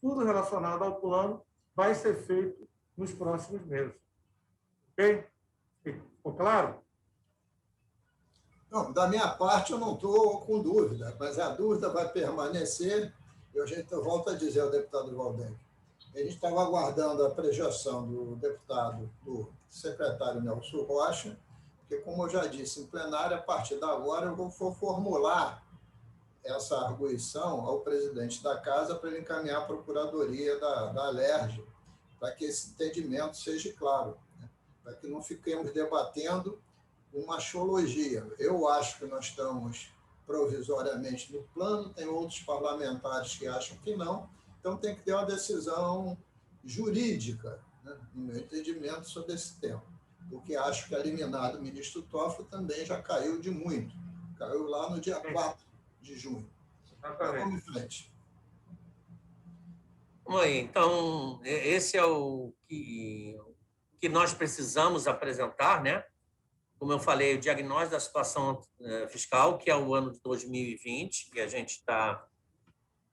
Tudo relacionado ao plano vai ser feito nos próximos meses. Ok? Ficou claro? Não, da minha parte, eu não estou com dúvida, mas a dúvida vai permanecer. Eu volto a dizer ao deputado Valdem, a gente estava aguardando a projeção do do secretário Nelson Rocha, porque, como eu já disse em plenário, a partir de agora eu vou formular essa arguição ao presidente da Casa para ele encaminhar a procuradoria da Alerj, para que esse entendimento seja claro, né? Para que não fiquemos debatendo uma axiologia. Eu acho que nós estamos provisoriamente no plano, tem outros parlamentares que acham que não, então tem que ter uma decisão jurídica, né, no meu entendimento, sobre esse tema. Porque acho que a liminar do ministro Toffoli também já caiu de muito. Caiu lá no dia 4 de junho. Então, vamos em frente. Então, esse é o que nós precisamos apresentar, né? Como eu falei, o diagnóstico da situação fiscal, que é o ano de 2020, que a gente está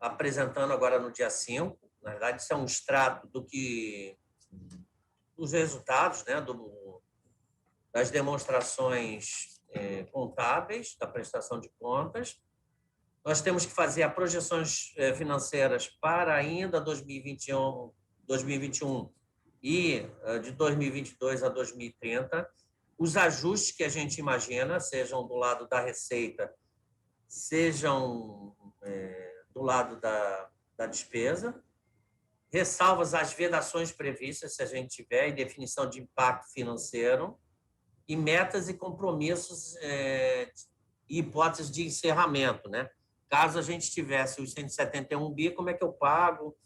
apresentando agora no dia 5. Na verdade, isso é um extrato dos resultados, né, das demonstrações contábeis, da prestação de contas. Nós temos que fazer as projeções financeiras para ainda 2021 e de 2022 a 2030. Os ajustes que a gente imagina, sejam do lado da receita, sejam do lado da despesa, ressalvas às vedações previstas, se a gente tiver, e definição de impacto financeiro, e metas e compromissos e hipóteses de encerramento, né? Caso a gente tivesse os 171 bi, como é que eu pago?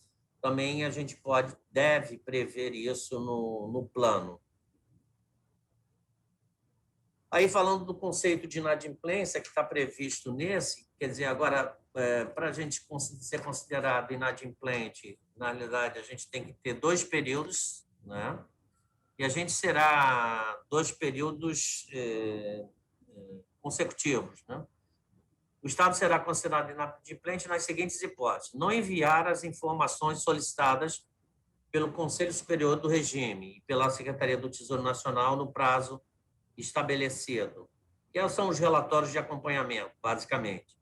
Também a gente deve prever isso no plano. Aí, falando do conceito de inadimplência que está previsto nesse, quer dizer, agora, para a gente ser considerado inadimplente, na realidade, a gente tem que ter 2 períodos, né? E a gente será 2 períodos consecutivos, né? O Estado será considerado inadimplente nas seguintes hipóteses: não enviar as informações solicitadas pelo Conselho Superior do Regime e pela Secretaria do Tesouro Nacional no prazo estabelecido, que são os relatórios de acompanhamento, basicamente.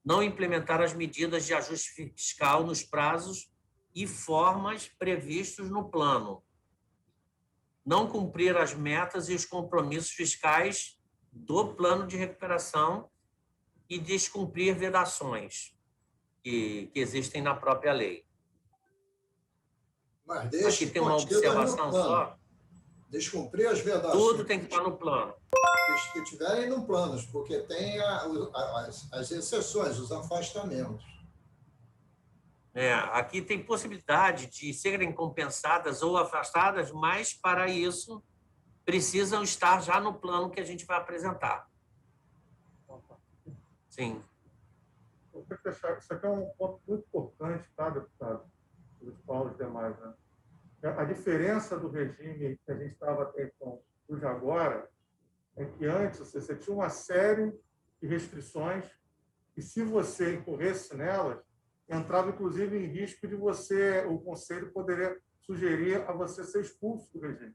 Não implementar as medidas de ajuste fiscal nos prazos e formas previstos no plano. Não cumprir as metas e os compromissos fiscais do plano de recuperação e descumprir vedações que existem na própria lei. Mas deixa aqui tem uma observação só. Descumprir as vedações. Tudo tem que estar no plano. Que estiverem no plano, porque tem as exceções, os afastamentos. Aqui tem possibilidade de serem compensadas ou afastadas, mas, para isso, precisam estar já no plano que a gente vai apresentar. Sim. Isso aqui é um ponto muito importante, tá, deputado? Os Paulo e demais, né? A diferença do regime que a gente estava até então para o de agora é que antes você tinha uma série de restrições e, se você incorresse nelas, entrava, inclusive, em risco de o Conselho poderia sugerir a você ser expulso do regime,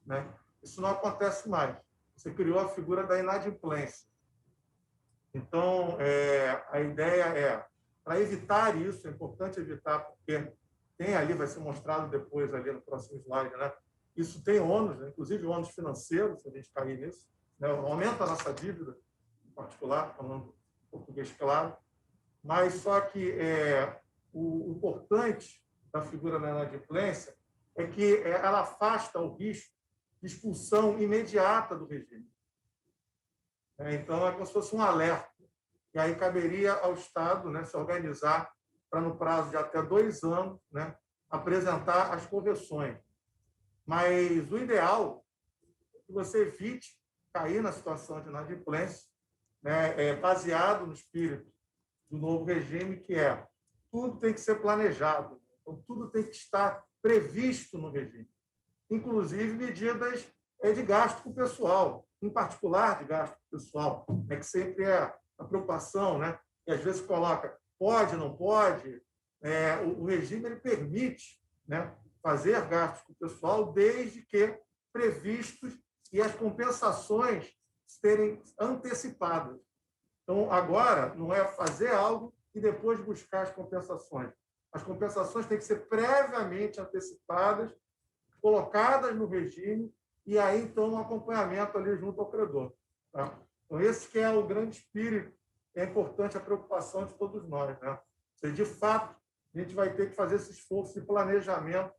né? Isso não acontece mais. Você criou a figura da inadimplência. Então, a ideia para evitar isso, é importante evitar, porque tem ali, vai ser mostrado depois ali no próximo slide, né? Isso tem ônus, né? Inclusive ônus financeiro, se a gente cair nisso, né? Aumenta a nossa dívida, em particular, falando português claro, mas só que o importante da figura da inadimplência é que ela afasta o risco de expulsão imediata do regime. Então, é como se fosse um alerta. E aí caberia ao Estado, né, se organizar para, no prazo de até 2 anos, né, apresentar as correções. Mas o ideal é que você evite cair na situação de inadimplência, né, baseado no espírito do novo regime, que tudo tem que ser planejado, então tudo tem que estar previsto no regime. inclusive medidas de gasto com o pessoal, em particular de gasto com o pessoal, que sempre é a preocupação, né? E às vezes coloca pode, não pode. O regime ele permite, né, fazer gastos com o pessoal desde que previstos e as compensações serem antecipadas. Então, agora, não é fazer algo e depois buscar as compensações. As compensações têm que ser previamente antecipadas, colocadas no regime, e aí, então, um acompanhamento ali junto ao credor. Tá? Então, esse que é o grande espírito, é importante a preocupação de todos nós. Né? Ou seja, de fato, a gente vai ter que fazer esse esforço de planejamento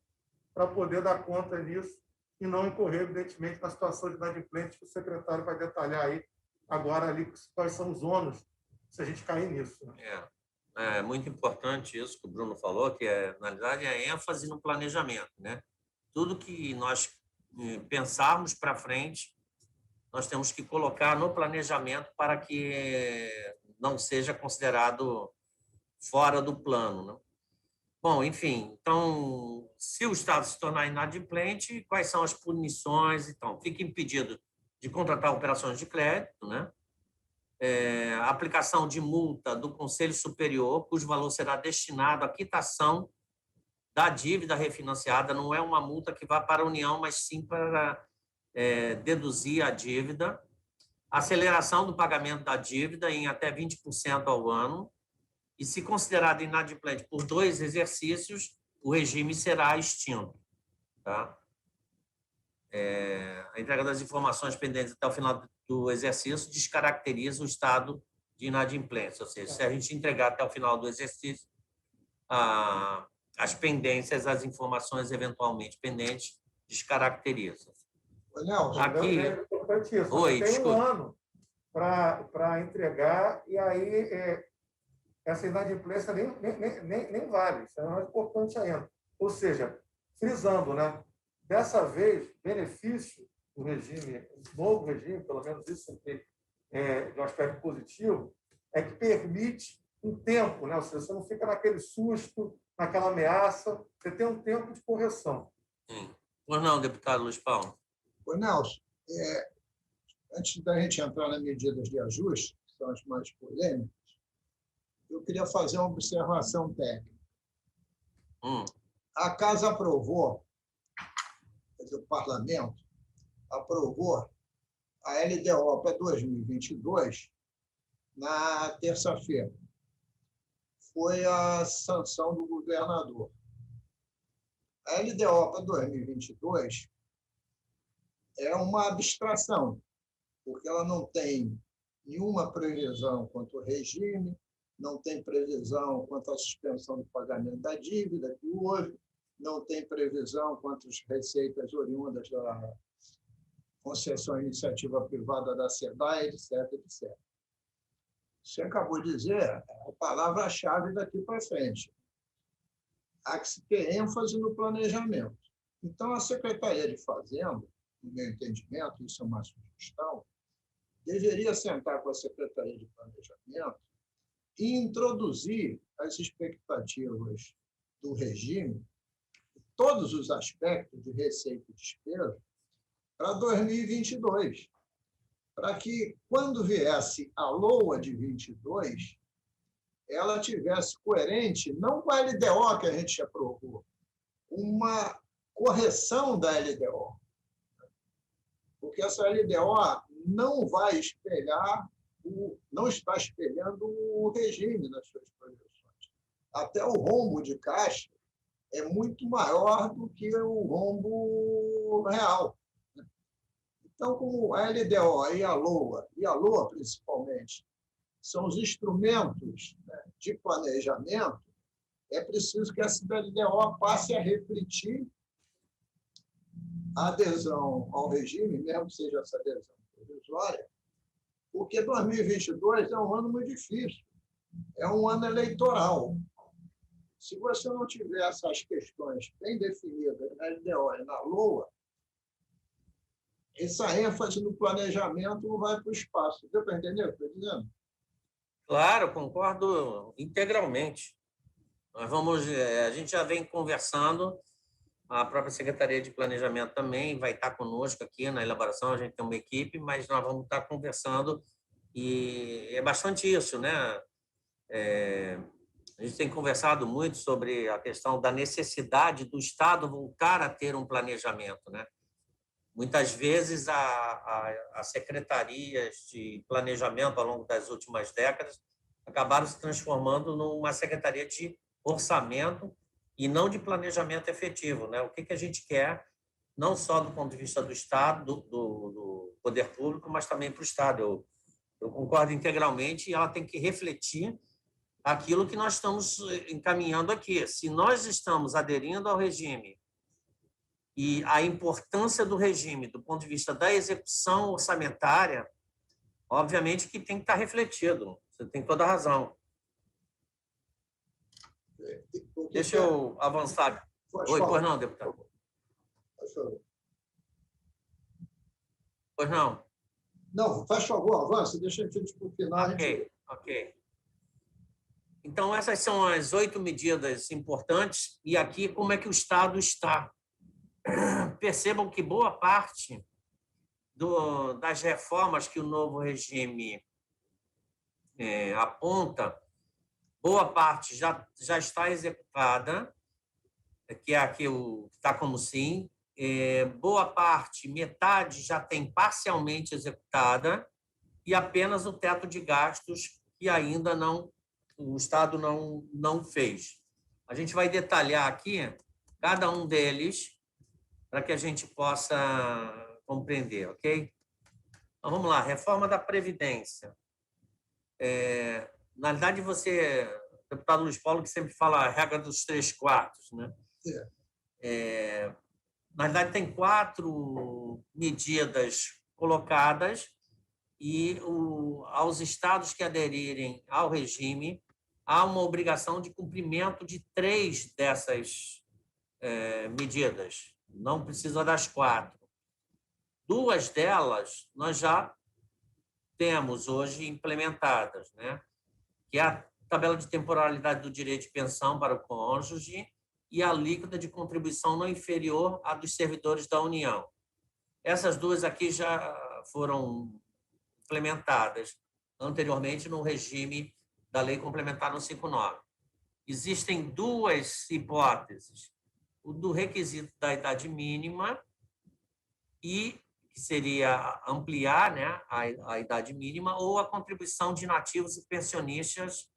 para poder dar conta disso e não incorrer, evidentemente, na situação de inadimplente que o secretário vai detalhar aí agora ali quais são os ônus se a gente cair nisso. Né? É muito importante isso que o Bruno falou, que na verdade, é a ênfase no planejamento. Né? Tudo que nós pensarmos para frente, nós temos que colocar no planejamento para que não seja considerado fora do plano. Né? Bom, enfim, então, se o Estado se tornar inadimplente, quais são as punições? Então, fica impedido de contratar operações de crédito, né? A aplicação de multa do Conselho Superior, cujo valor será destinado à quitação da dívida refinanciada. Não é uma multa que vá para a União, mas sim para deduzir a dívida. Aceleração do pagamento da dívida em até 20% ao ano. E, se considerado inadimplente por 2 exercícios, o regime será extinto. Tá? A entrega das informações pendentes até o final do exercício descaracteriza o estado de inadimplência. Ou seja, se a gente entregar até o final do exercício as pendências, as informações eventualmente pendentes, descaracterizam. Nelson, aqui é importante isso. Oi, tem desculpa. Um ano para entregar, e aí essa inadimplência nem vale. Isso é mais importante ainda. Ou seja, frisando, né? Dessa vez, benefício do regime, do novo regime, pelo menos isso aqui de um aspecto positivo, é que permite um tempo, né? Ou seja, você não fica naquele susto, naquela ameaça, você tem um tempo de correção. Pois não, deputado Luiz Paulo. Ô, Nelson, antes da gente entrar nas medidas de ajuste, que são as mais polêmicas, eu queria fazer uma observação técnica. A Casa aprovou, quer dizer, o Parlamento aprovou a LDO para 2022 na terça-feira. Foi a sanção do governador. A LDO para 2022 é uma abstração, porque ela não tem nenhuma previsão quanto ao regime, não tem previsão quanto à suspensão do pagamento da dívida que houve, não tem previsão quanto às receitas oriundas da concessão à iniciativa privada da SEDAI, etc., etc. Você acabou de dizer a palavra-chave daqui para frente. Há que se ter ênfase no planejamento. Então, a Secretaria de Fazenda, no meu entendimento, isso é uma sugestão, deveria sentar com a Secretaria de Planejamento e introduzir as expectativas do regime, todos os aspectos de receita e despesa, para 2022, para que, quando viesse a LOA de 22, ela tivesse coerente, não com a LDO que a gente aprovou, uma correção da LDO. Porque essa LDO não vai espelhar, não está espelhando o regime nas suas projeções. Até o rombo de caixa é muito maior do que o rombo real. Então, como a LDO e a LOA principalmente, são os instrumentos, né, de planejamento, é preciso que essa LDO passe a refletir a adesão ao regime, mesmo que seja essa adesão provisória, porque 2022 é um ano muito difícil, é um ano eleitoral. Se você não tiver essas questões bem definidas na LDO e na LOA, essa ênfase no planejamento não vai para o espaço. Deu para entender o que eu estou dizendo? Claro, concordo integralmente. A gente já vem conversando A própria Secretaria de Planejamento também vai estar conosco aqui na elaboração, a gente tem uma equipe, mas nós vamos estar conversando e é bastante isso, né? A gente tem conversado muito sobre a questão da necessidade do Estado voltar a ter um planejamento, né? Muitas vezes, as secretarias de planejamento, ao longo das últimas décadas, acabaram se transformando numa secretaria de orçamento e não de planejamento efetivo, né? O que a gente quer, não só do ponto de vista do Estado, do poder público, mas também para o Estado. Eu concordo integralmente e ela tem que refletir aquilo que nós estamos encaminhando aqui. Se nós estamos aderindo ao regime e a importância do regime do ponto de vista da execução orçamentária, obviamente que tem que estar refletido. Você tem toda a razão. Deixa eu avançar. Oi, pois não, deputado. Pois não. Não, faz favor, avança, deixa a gente para o final. Ok. Então, essas são as 8 medidas importantes. E aqui, como é que o Estado está? Percebam que boa parte das reformas que o novo regime aponta, boa parte já está executada, que é aqui o que está como sim. Boa parte, metade, já tem parcialmente executada e apenas o teto de gastos que ainda o Estado não fez. A gente vai detalhar aqui cada um deles para que a gente possa compreender, ok? Então, vamos lá, reforma da Previdência. Na verdade, deputado Luiz Paulo, que sempre fala a regra dos 3/4, né? Na verdade, tem 4 medidas colocadas e aos estados que aderirem ao regime, há uma obrigação de cumprimento de 3 dessas medidas. Não precisa das 4. 2 delas nós já temos hoje implementadas, né? Que é a tabela de temporalidade do direito de pensão para o cônjuge e a alíquota de contribuição não inferior à dos servidores da União. Essas 2 aqui já foram implementadas anteriormente no regime da Lei Complementar 159. Existem 2 hipóteses. O do requisito da idade mínima, que seria ampliar, né, a idade mínima, ou a contribuição de nativos e pensionistas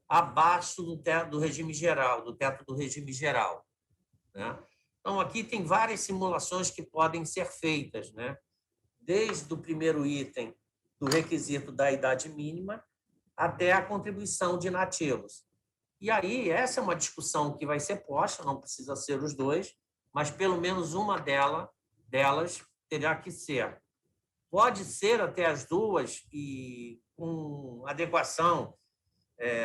abaixo do teto do regime geral, né? Então, aqui tem várias simulações que podem ser feitas, né? Desde o primeiro item do requisito da idade mínima até a contribuição de nativos. E aí, essa é uma discussão que vai ser posta, não precisa ser os 2, mas pelo menos uma delas terá que ser. Pode ser até as 2 e com adequação,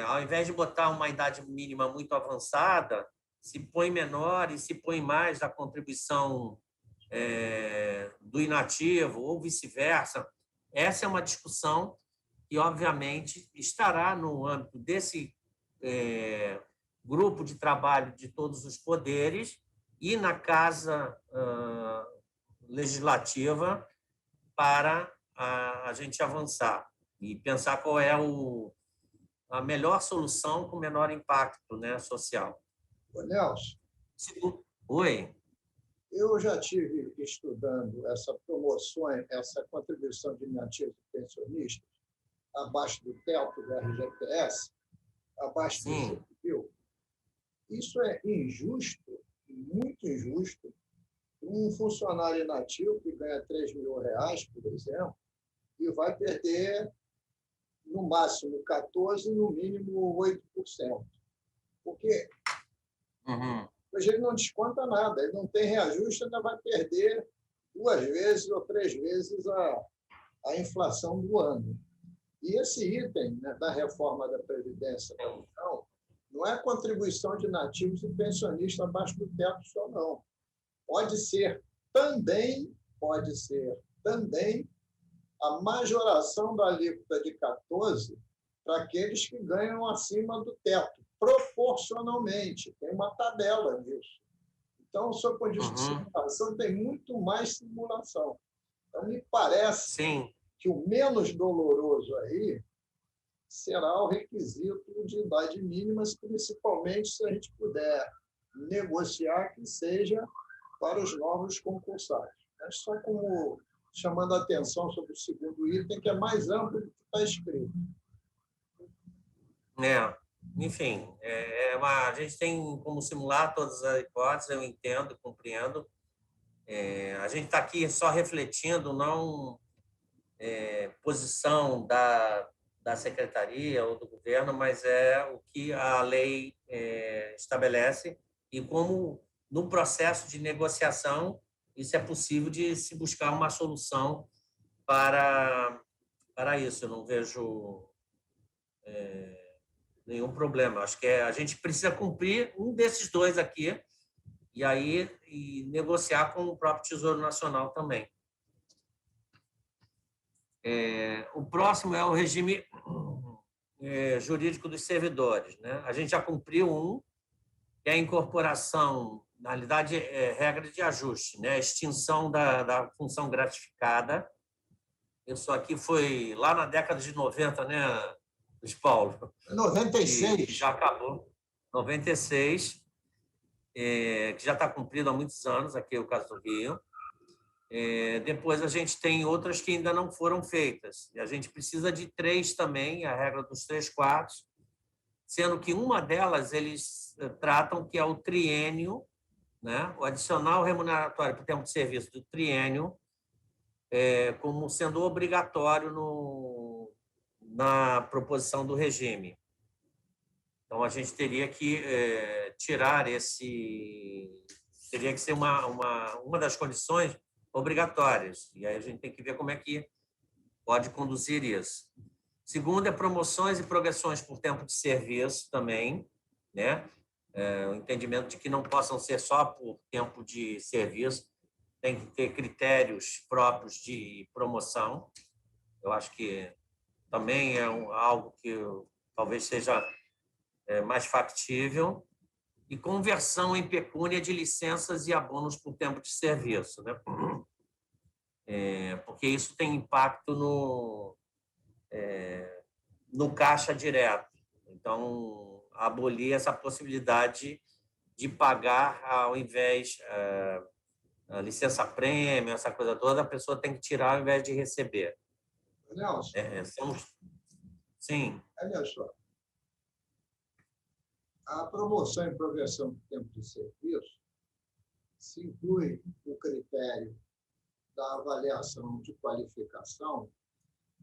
ao invés de botar uma idade mínima muito avançada, se põe menor e se põe mais da contribuição do inativo ou vice-versa. Essa é uma discussão que, obviamente, estará no âmbito desse grupo de trabalho de todos os poderes e na Casa Legislativa para a gente avançar e pensar qual é a melhor solução com menor impacto, né, social. Ô, Nelson. Oi. Eu já tive estudando essa promoção, essa contribuição de nativos e pensionistas abaixo do teto do RGPS, abaixo do civil. Isso é injusto, muito injusto. Um funcionário inativo que ganha R$3 mil, por exemplo, e vai perder, no máximo, 14%, no mínimo 8%. Porque hoje ele não desconta nada, ele não tem reajuste, ainda vai perder 2 vezes ou 3 vezes a inflação do ano. E esse item, né, da reforma da Previdência da União não é contribuição de nativos e pensionistas abaixo do teto só, não. Pode ser também a majoração da alíquota de 14% para aqueles que ganham acima do teto, proporcionalmente. Tem uma tabela disso. Então, sob o ponto de vista de simulação, tem muito mais simulação. Então, me parece Sim. que o menos doloroso aí será o requisito de idade mínima, principalmente se a gente puder negociar que seja para os novos concursados. Mas só como chamando a atenção sobre o segundo item, que é mais amplo do que está escrito. Enfim, a gente tem como simular todas as hipóteses, eu entendo, compreendo. A gente está aqui só refletindo, não posição da secretaria ou do governo, mas é o que a lei estabelece e como, no processo de negociação, isso é possível de se buscar uma solução para isso. Eu não vejo nenhum problema. Acho que a gente precisa cumprir um desses dois aqui e negociar com o próprio Tesouro Nacional também. O próximo é o regime jurídico dos servidores, né? A gente já cumpriu um, que é a incorporação, na realidade, regra de ajuste, né? A extinção da função gratificada. Isso aqui foi lá na década de 90, né, Luiz Paulo? 96. Que já acabou. 96, que já está cumprido há muitos anos, aqui é o caso do Rio. Depois a gente tem outras que ainda não foram feitas. E a gente precisa de 3 também, a regra dos 3/4, sendo que uma delas eles tratam que é o triênio, né? O adicional remuneratório por tempo de serviço do triênio, como sendo obrigatório na proposição do regime. Então, a gente teria que tirar teria que ser uma das condições obrigatórias. E aí a gente tem que ver como é que pode conduzir isso. Segundo, é promoções e progressões por tempo de serviço também, né? O entendimento de que não possam ser só por tempo de serviço, tem que ter critérios próprios de promoção. Eu acho que também é algo que talvez seja mais factível. E conversão em pecúnia de licenças e abonos por tempo de serviço, né? Porque isso tem impacto no caixa direto. Então, abolir essa possibilidade de pagar ao invés a licença-prêmio, essa coisa toda, a pessoa tem que tirar ao invés de receber. Nelson. Sim. Olha só. A promoção e progressão do tempo de serviço se inclui o critério da avaliação de qualificação.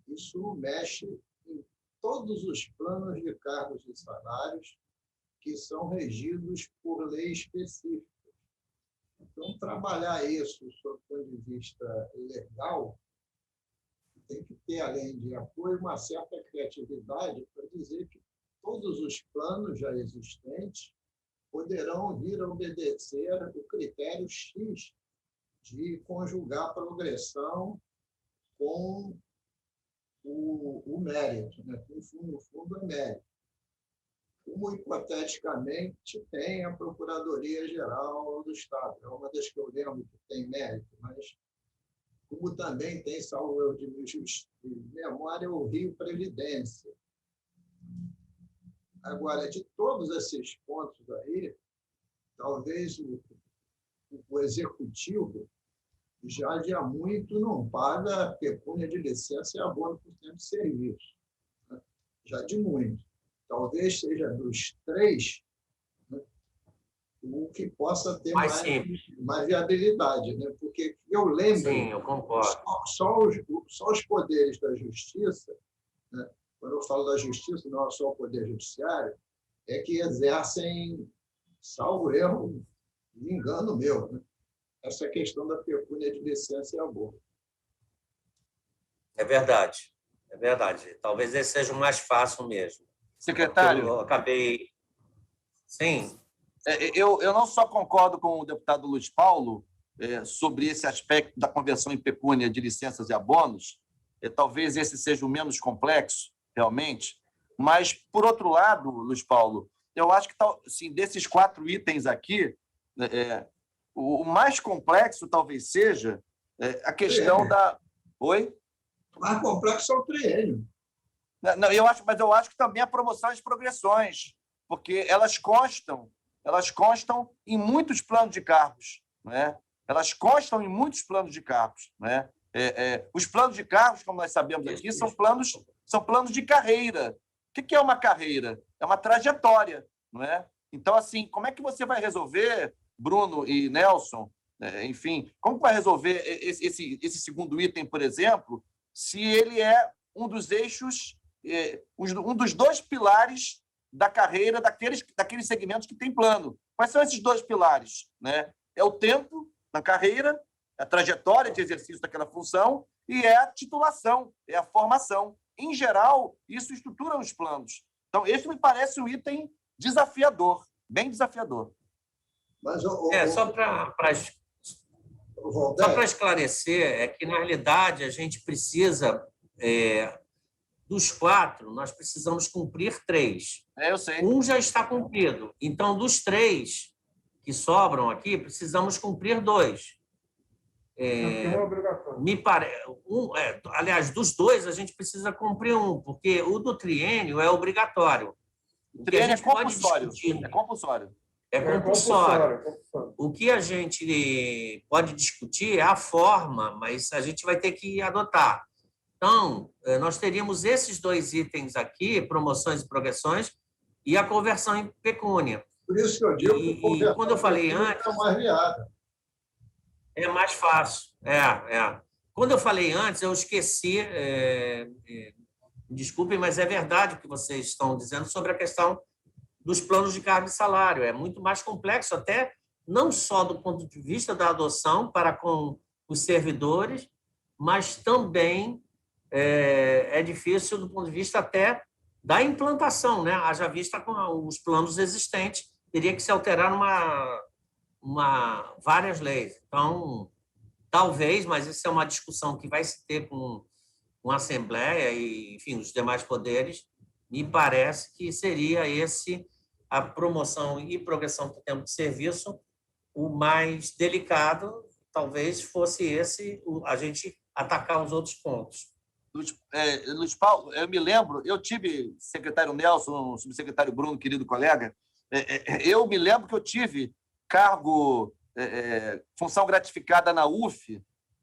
Isso mexe em todos os planos de cargos e salários que são regidos por lei específica. Então, trabalhar isso, sob o ponto de vista legal, tem que ter, além de apoio, uma certa criatividade para dizer que todos os planos já existentes poderão vir a obedecer o critério X de conjugar progressão com o mérito, né? No fundo, é mérito. Como, hipoteticamente, tem a Procuradoria-Geral do Estado. É uma das que eu lembro que tem mérito, mas como também tem, salvo eu de memória, o Rio Previdência. Agora, de todos esses pontos aí, talvez o Executivo já de há muito não paga pecúnia de licença e abono por tempo de serviço. Né? Já de muito. Talvez seja dos 3, né, o que possa ter mais viabilidade. Né? Porque eu lembro... Sim, eu concordo. Só os poderes da Justiça, né? Quando eu falo da Justiça, não é só o Poder Judiciário, é que exercem, salvo erro, engano meu, né? Essa questão da pecúnia de licença e abono. É verdade. Talvez esse seja o mais fácil mesmo. Secretário, eu acabei... Sim. Eu não só concordo com o deputado Luiz Paulo sobre esse aspecto da conversão em pecúnia de licenças e abonos, talvez esse seja o menos complexo, realmente, mas, por outro lado, Luiz Paulo, eu acho que assim, desses 4 itens aqui, O mais complexo talvez seja a questão da... Oi? O mais complexo é o triênio. Não, mas eu acho que também a promoção e as progressões, porque elas constam em muitos planos de cargos, né? Elas constam em muitos planos de cargos, né? Os planos de cargos, como nós sabemos aqui, são planos de carreira. O que é uma carreira? É uma trajetória, não é? Então, assim, como é que você vai resolver, Bruno e Nelson, enfim, como vai resolver esse segundo item, por exemplo, se ele é um dos eixos, um dos dois pilares da carreira daqueles segmentos que tem plano? Quais são esses dois pilares, né? É o tempo na carreira, a trajetória de exercício daquela função e é a titulação, é a formação. Em geral, isso estrutura os planos. Então, esse me parece um item desafiador, bem desafiador. Mas, só para esclarecer, é que, na realidade, a gente precisa, dos 4, nós precisamos cumprir 3. Eu sei. Um já está cumprido. Então, dos 3 que sobram aqui, precisamos cumprir 2. Me parece, aliás, dos 2 a gente precisa cumprir 1, porque o do triênio é obrigatório. O triênio é compulsório. É compulsório. É compulsório. O que a gente pode discutir é a forma, mas a gente vai ter que adotar. Então, nós teríamos esses 2 itens aqui, promoções e progressões, e a conversão em pecúnia. Por isso que eu digo que quando eu falei antes, é mais viável. É mais fácil. Quando eu falei antes, eu esqueci, desculpem, mas é verdade o que vocês estão dizendo sobre a questão dos planos de cargo e salário. É muito mais complexo, até não só do ponto de vista da adoção para com os servidores, mas também é difícil do ponto de vista até da implantação, né? Haja vista com os planos existentes, teria que se alterar várias leis. Então, talvez, mas isso é uma discussão que vai se ter com a Assembleia e, enfim, os demais poderes, me parece que seria a promoção e progressão do tempo de serviço o mais delicado, talvez fosse a gente atacar os outros pontos. Luiz Paulo, eu me lembro, eu tive secretário Nelson, subsecretário Bruno, querido colega, eu me lembro que eu tive cargo, função gratificada na UF,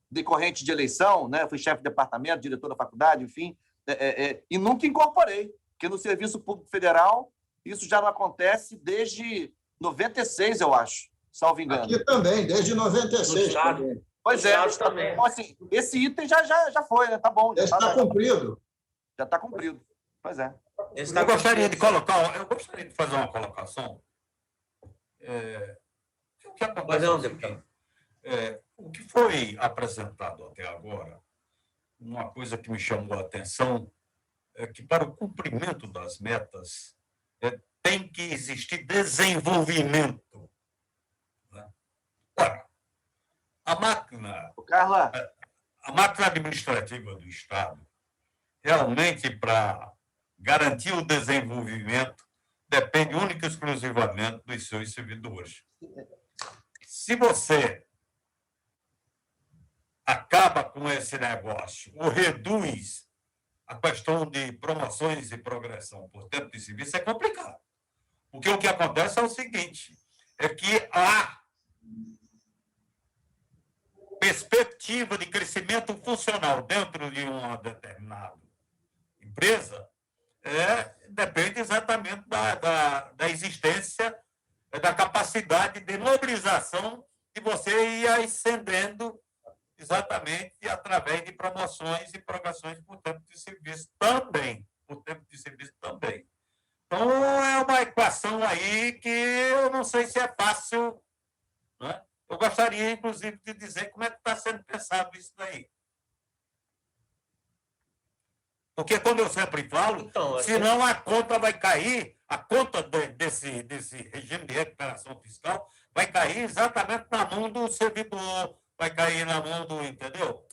decorrente de eleição, né? Fui chefe de departamento, diretor da faculdade, enfim, e nunca incorporei, porque no Serviço Público Federal isso já não acontece desde 96, eu acho, salvo engano. Aqui também, desde 96. Pois é. Então, assim, esse item já foi, né? Tá bom. Já está cumprido. Já está cumprido. Pois é. Eu gostaria de fazer uma colocação. O que acontece o que foi apresentado até agora, uma coisa que me chamou a atenção é que, para o cumprimento das metas, tem que existir desenvolvimento. Né? Ora, a máquina administrativa do Estado, realmente, para garantir o desenvolvimento, depende única e exclusivamente dos seus servidores. Se você acaba com esse negócio ou reduz a questão de promoções e progressão por tempo de serviço, é complicado. Porque o que acontece é o seguinte, é que a perspectiva de crescimento funcional dentro de uma determinada empresa depende exatamente da existência, da capacidade de mobilização que você ir ascendendo exatamente através de promoções e progressões por tempo de serviço também. Então, é uma equação aí que eu não sei se é fácil, né? Eu gostaria, inclusive, de dizer como é que está sendo pensado isso daí. Porque, como eu sempre falo, então, senão a conta vai cair, a conta desse regime de recuperação fiscal vai cair exatamente na mão do servidor, vai cair na mão do... Entendeu?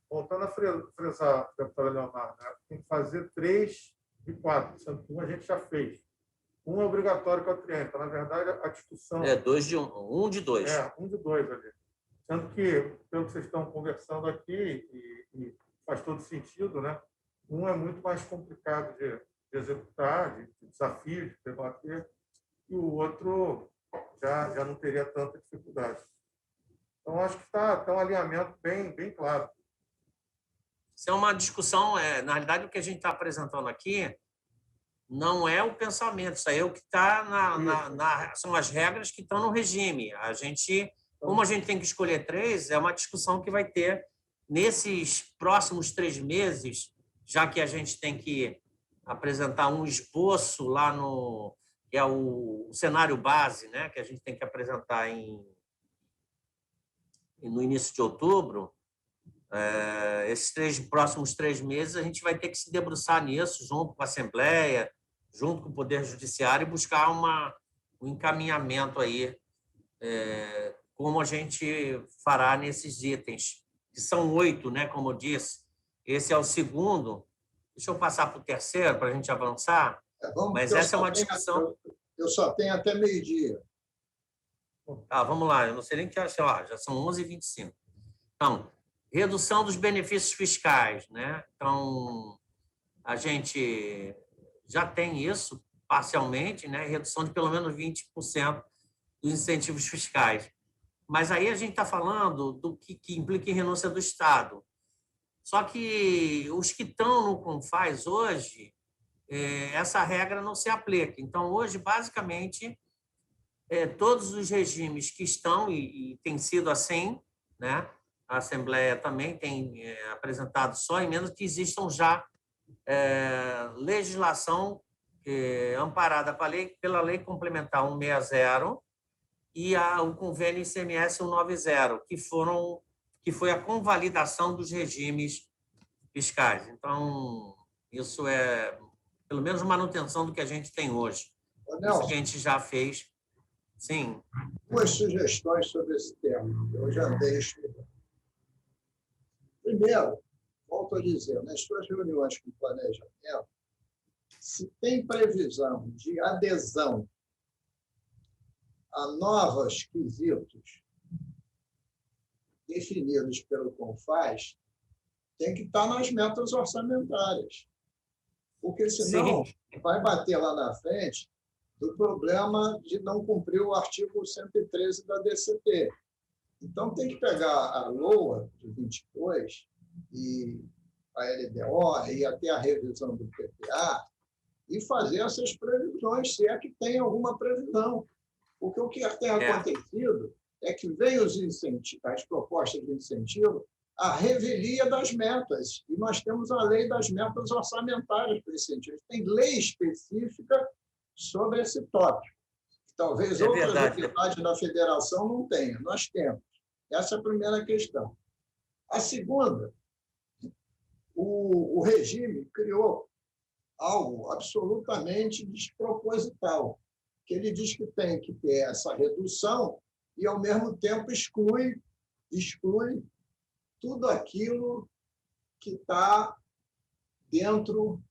Voltando a frisar, deputada Leonardo, né? Tem que fazer 3 de 4, sendo que 1 a gente já fez. Um é obrigatório com a cliente. Então, na verdade, a discussão... É 2 de 1, 1 de 2. É, 1 de 2 ali. Sendo que, pelo que vocês estão conversando aqui, e faz todo sentido, né? Um é muito mais complicado de executar, de desafio, de debater, e o outro já não teria tanta dificuldade. Então, acho que está um alinhamento bem claro. Isso é uma discussão, na realidade, o que a gente está apresentando aqui não é o pensamento, isso aí é o que está são as regras que estão no regime. Como a gente tem que escolher 3, é uma discussão que vai ter nesses próximos 3 meses, já que a gente tem que apresentar um esboço lá que é o cenário base, né, que a gente tem que apresentar no início de outubro. Esses próximos 3 meses, a gente vai ter que se debruçar nisso, junto com a Assembleia, junto com o Poder Judiciário, e buscar um encaminhamento aí, como a gente fará nesses itens, que são 8, né, como eu disse. Esse é o segundo. Deixa eu passar para o terceiro, para a gente avançar. Mas essa é uma discussão... Eu só tenho até meio-dia. Tá, vamos lá. Eu não sei nem que já são 11h25. Então, redução dos benefícios fiscais, né? Então, a gente já tem isso parcialmente, né? Redução de pelo menos 20% dos incentivos fiscais. Mas aí a gente está falando do que implica em renúncia do Estado. Só que os que estão no CONFAS hoje, essa regra não se aplica. Então, hoje, basicamente, todos os regimes que estão, e tem sido assim, né? A Assembleia também tem apresentado só emendas que existam já legislação amparada pela Lei Complementar 160 e o Convênio ICMS 190, que foi a convalidação dos regimes fiscais. Então, isso é, pelo menos, manutenção do que a gente tem hoje. Nelson, isso que a gente já fez. Sim. 2 sugestões sobre esse tema. Eu já andei estudando. Primeiro, volto a dizer, nas suas reuniões com planejamento, se tem previsão de adesão a novos quesitos definidos pelo CONFAS, tem que estar nas metas orçamentárias. Porque, senão, vai bater lá na frente do problema de não cumprir o artigo 113 da DCT. Então, tem que pegar a LOA de 22 e a LDO e até a revisão do PPA e fazer essas previsões, se é que tem alguma previsão. Porque o que tem acontecido é que vem as propostas de incentivo, a revelia das metas. E nós temos a lei das metas orçamentárias para incentivo. Tem lei específica sobre esse tópico. Talvez outras entidades da federação não tenham. Nós temos. Essa é a primeira questão. A segunda, o regime criou algo absolutamente desproposital, que ele diz que tem que ter essa redução e, ao mesmo tempo, exclui tudo aquilo que está dentro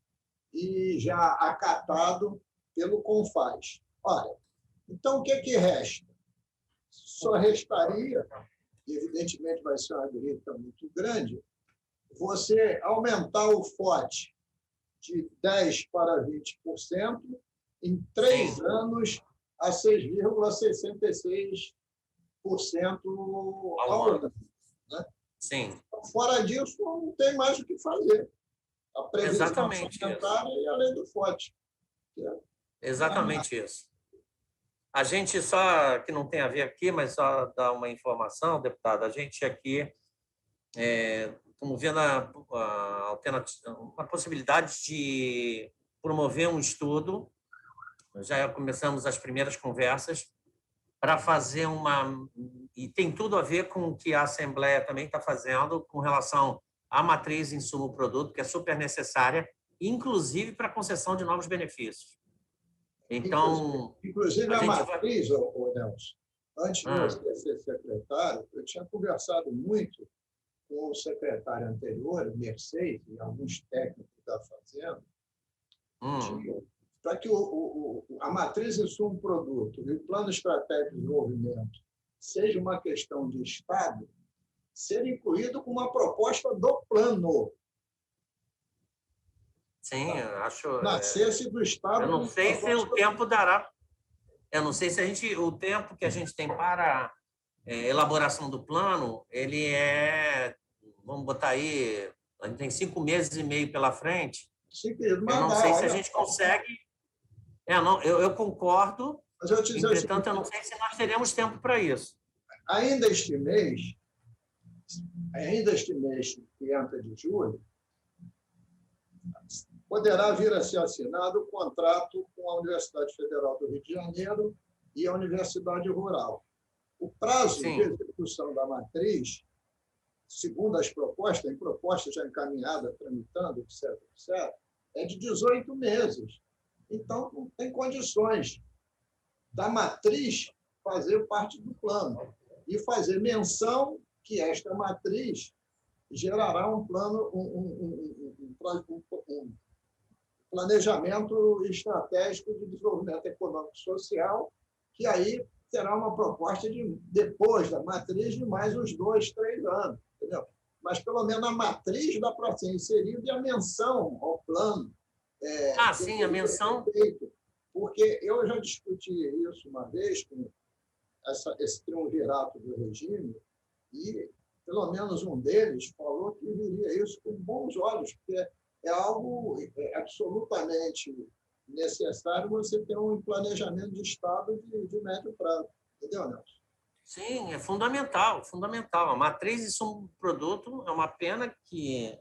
e já acatado pelo CONFAS. Olha, então, o que resta? Só restaria, e evidentemente vai ser uma grita muito grande, você aumentar o FOT de 10% para 20% em 3 anos a 6,66% ao ano. Né? Sim. Fora disso, não tem mais o que fazer. A previsão orçamentária e a lei do FOT. Exatamente isso. A gente só, que não tem a ver aqui, mas só dar uma informação, deputado, a gente aqui estamos vendo a possibilidade de promover um estudo, já começamos as primeiras conversas, para fazer e tem tudo a ver com o que a Assembleia também está fazendo com relação à matriz insumo-produto, que é super necessária, inclusive para a concessão de novos benefícios. Então, inclusive a matriz, Nelson, antes de você ser secretário, eu tinha conversado muito com o secretário anterior, Mercedes, e alguns técnicos da Fazenda, para que a matriz insumo-produto e o plano estratégico de desenvolvimento seja uma questão de Estado, ser incluído com uma proposta do plano. Sim, eu acho. Nascesse do Estado. Eu não sei se o tempo dará. Eu não sei se o tempo que a gente tem para elaboração do plano, ele vamos botar aí, a gente tem 5 meses e meio pela frente. Eu não sei se a gente consegue. Eu concordo. Mas eu te dizer entretanto, eu não sei se nós teremos tempo para isso. Ainda este mês, que entra de julho, poderá vir a ser assinado o contrato com a Universidade Federal do Rio de Janeiro e a Universidade Rural. O prazo de execução da matriz, segundo as propostas, em proposta já encaminhada, tramitando, etc., é de 18 meses. Então, não tem condições da matriz fazer parte do plano e fazer menção que esta matriz gerará um plano, um planejamento estratégico de desenvolvimento econômico e social, que aí terá uma proposta depois da matriz de mais uns 2, 3 anos. Entendeu? Mas, pelo menos, a matriz dá para ser inserida e a menção ao plano. Sim, a menção. Porque eu já discuti isso uma vez com esse triunvirato do regime e, pelo menos, um deles falou que viria isso com bons olhos, porque é algo absolutamente necessário você ter um planejamento de Estado de médio prazo. Entendeu, Nelson? Sim, é fundamental, fundamental. A matriz de insumo-produto é uma pena que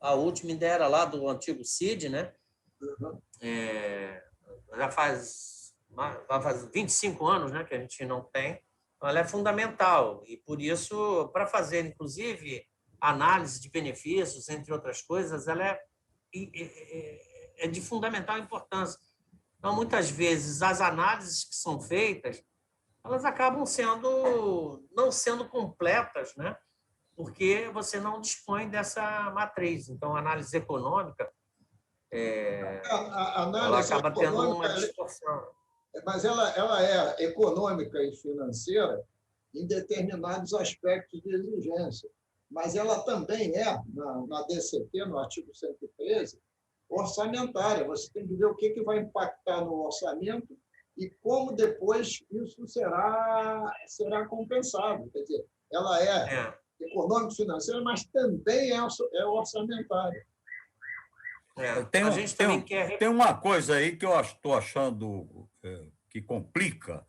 a última ideia era lá do antigo CID, né? Uhum. Já faz 25 anos, né, que a gente não tem. Ela é fundamental e, por isso, para fazer, inclusive, análise de benefícios, entre outras coisas, ela é de fundamental importância. Então, muitas vezes, as análises que são feitas, elas acabam não sendo completas, né? Porque você não dispõe dessa matriz. Então, a análise econômica A análise ela acaba tendo uma econômica, distorção. mas ela é econômica e financeira em determinados aspectos de exigência. Mas ela também na DCT, no artigo 113, orçamentária. Você tem que ver o que vai impactar no orçamento e como depois isso será compensado. Quer dizer, ela é econômico-financeira, mas também é orçamentária. A gente também quer... Tem uma coisa aí que eu estou achando que complica.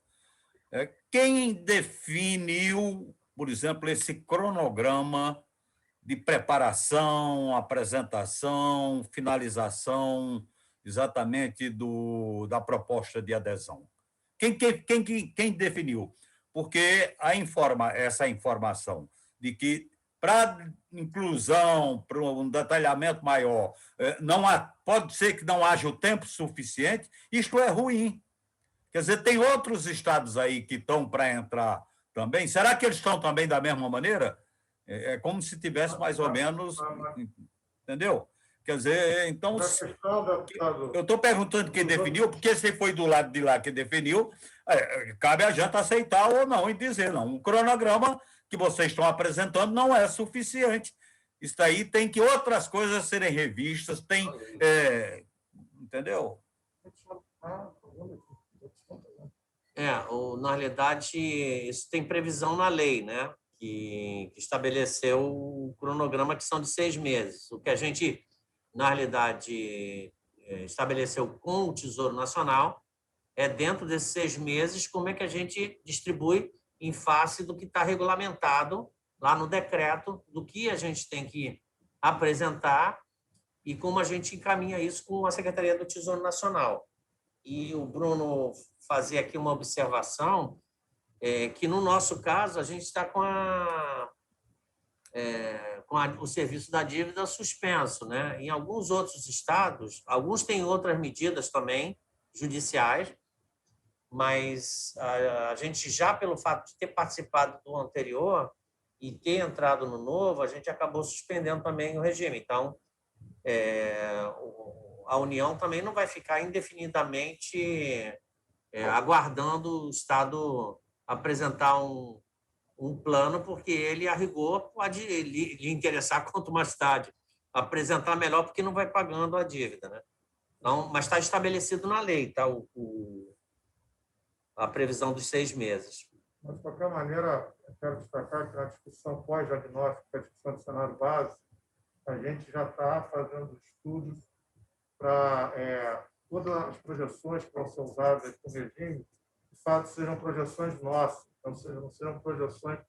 Quem definiu, por exemplo, esse cronograma de preparação, apresentação, finalização exatamente da proposta de adesão? Quem definiu? Porque essa informação de que para inclusão, para um detalhamento maior, pode ser que não haja o tempo suficiente, isto é ruim. Quer dizer, tem outros estados aí que estão para entrar também. Será que eles estão também da mesma maneira? É como se tivesse mais ou menos... Entendeu? Quer dizer, então... Eu estou perguntando quem definiu, porque se foi do lado de lá que definiu, cabe a gente aceitar ou não e dizer, não, o cronograma que vocês estão apresentando não é suficiente. Isso aí tem que outras coisas serem revistas, entendeu? Na realidade, isso tem previsão na lei, né? Que estabeleceu o cronograma, que são de 6 meses. O que a gente, na realidade, estabeleceu com o Tesouro Nacional é, dentro desses 6 meses, como é que a gente distribui em face do que está regulamentado lá no decreto, do que a gente tem que apresentar e como a gente encaminha isso com a Secretaria do Tesouro Nacional. E o Bruno fazia aqui uma observação, que, no nosso caso, a gente está com o serviço da dívida suspenso, né? Em alguns outros estados, alguns têm outras medidas também, judiciais, mas a gente já, pelo fato de ter participado do anterior e ter entrado no novo, a gente acabou suspendendo também o regime. Então, a União também não vai ficar indefinidamente aguardando o Estado apresentar um plano, porque ele, a rigor, pode lhe interessar quanto mais tarde apresentar melhor, porque não vai pagando a dívida, né? Então, mas está estabelecido na lei, tá? A previsão dos 6 meses. Mas, de qualquer maneira, eu quero destacar que na discussão pós-diagnóstico, a discussão do cenário base, a gente já está fazendo estudos para todas as projeções que vão ser usadas no regime, de fato, sejam projeções nossas, então, não sejam projeções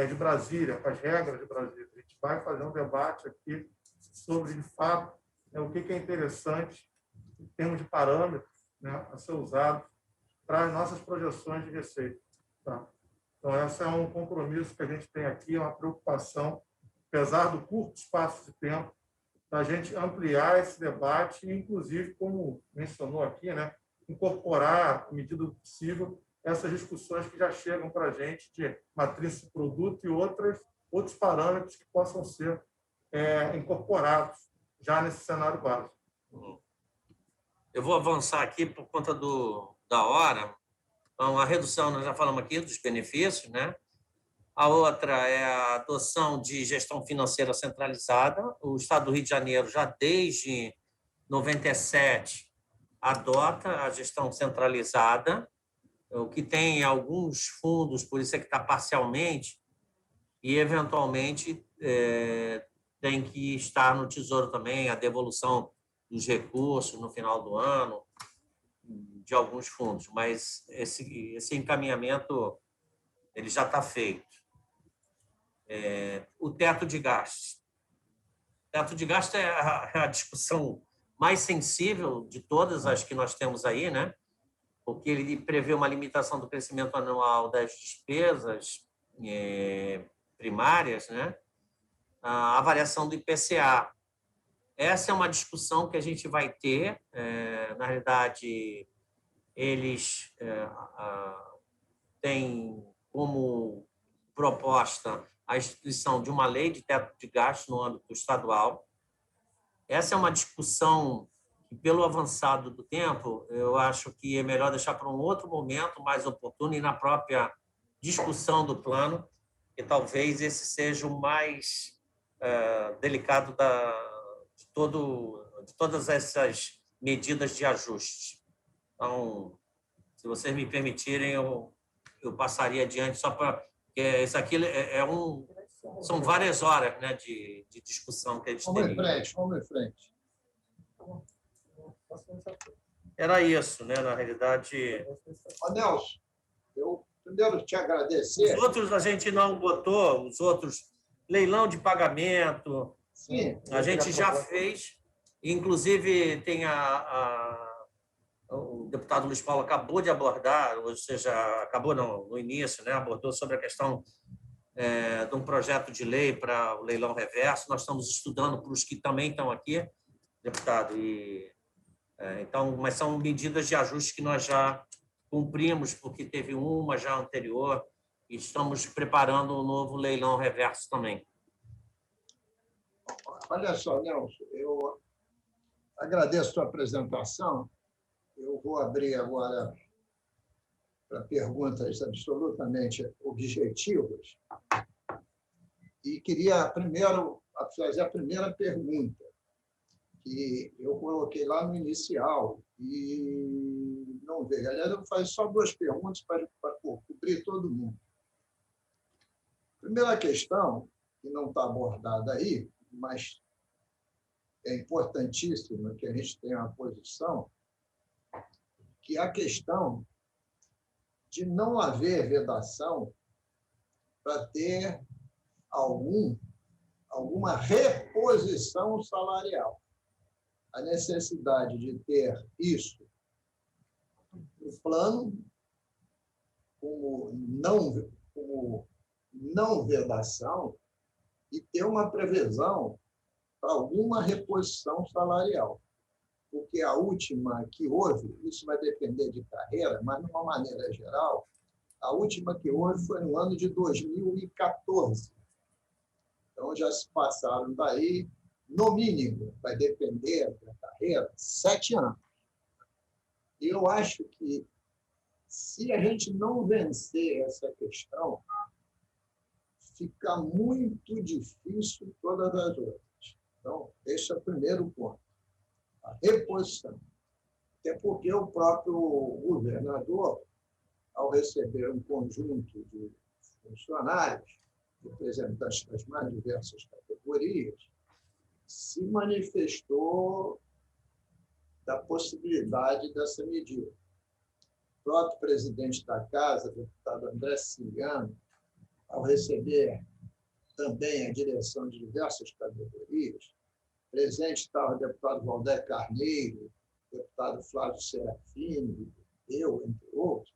de Brasília, com as regras de Brasília. A gente vai fazer um debate aqui sobre, de fato, o que é interessante em termos de parâmetros, né, a ser usado para as nossas projeções de receita. Tá? Então, esse é um compromisso que a gente tem aqui, é uma preocupação, apesar do curto espaço de tempo, da gente ampliar esse debate e, inclusive, como mencionou aqui, né, incorporar, à medida do possível, essas discussões que já chegam para a gente de matriz de produto e outros parâmetros que possam ser incorporados já nesse cenário básico. Eu vou avançar aqui por conta da hora. Então, a redução, nós já falamos aqui dos benefícios, né? A outra é a adoção de gestão financeira centralizada. O Estado do Rio de Janeiro, já desde 97, adota a gestão centralizada, o que tem alguns fundos, por isso é que está parcialmente, e, eventualmente, tem que estar no Tesouro também a devolução dos recursos no final do ano, de alguns fundos, mas esse encaminhamento ele já está feito. O teto de gastos. O teto de gastos é a discussão mais sensível de todas as que nós temos aí, né? Porque ele prevê uma limitação do crescimento anual das despesas primárias, né? A variação do IPCA. Essa é uma discussão que a gente vai ter. Na realidade, eles têm como proposta a instituição de uma lei de teto de gastos no âmbito estadual. Essa é uma discussão que, pelo avançado do tempo, eu acho que é melhor deixar para um outro momento mais oportuno e na própria discussão do plano, que talvez esse seja o mais delicado de todas essas medidas de ajuste. Então, se vocês me permitirem, eu passaria adiante só para... Isso aqui são várias horas, né, de discussão que a gente tem. Vamos em frente. Era isso, né, na realidade. Nelson, eu primeiro te agradecer. Os outros a gente não botou, os outros, leilão de pagamento, Sim, a gente já fez, inclusive tem o deputado Luiz Paulo acabou de abordar, ou seja, acabou no início, né, abordou sobre a questão de um projeto de lei para o leilão reverso. Nós estamos estudando para os que também estão aqui, deputado, então, mas são medidas de ajuste que nós já cumprimos, porque teve uma já anterior, e estamos preparando um novo leilão reverso também. Olha só, Nelson, eu agradeço a sua apresentação. Eu vou abrir agora para perguntas absolutamente objetivas. E queria primeiro fazer a primeira pergunta, que eu coloquei lá no inicial e não veio. Aliás, eu vou fazer só 2 perguntas para cobrir todo mundo. Primeira questão, que não está abordada aí, mas é importantíssima que a gente tenha uma posição, que é a questão de não haver vedação para ter alguma reposição salarial. A necessidade de ter isso no plano como não vedação e ter uma previsão para alguma reposição salarial. Porque a última que houve, isso vai depender de carreira, mas, de uma maneira geral, a última que houve foi no ano de 2014. Então, já se passaram daí no mínimo, vai depender da carreira, 7 anos. E eu acho que, se a gente não vencer essa questão, fica muito difícil todas as outras. Então, esse é o primeiro ponto, a reposição. Até porque o próprio governador, ao receber um conjunto de funcionários, representantes das mais diversas categorias, se manifestou da possibilidade dessa medida. O próprio presidente da Casa, o deputado André Siciliano, ao receber também a direção de diversas categorias, presente estava o deputado Valdir Carneiro, o deputado Flávio Serafini, eu, entre outros,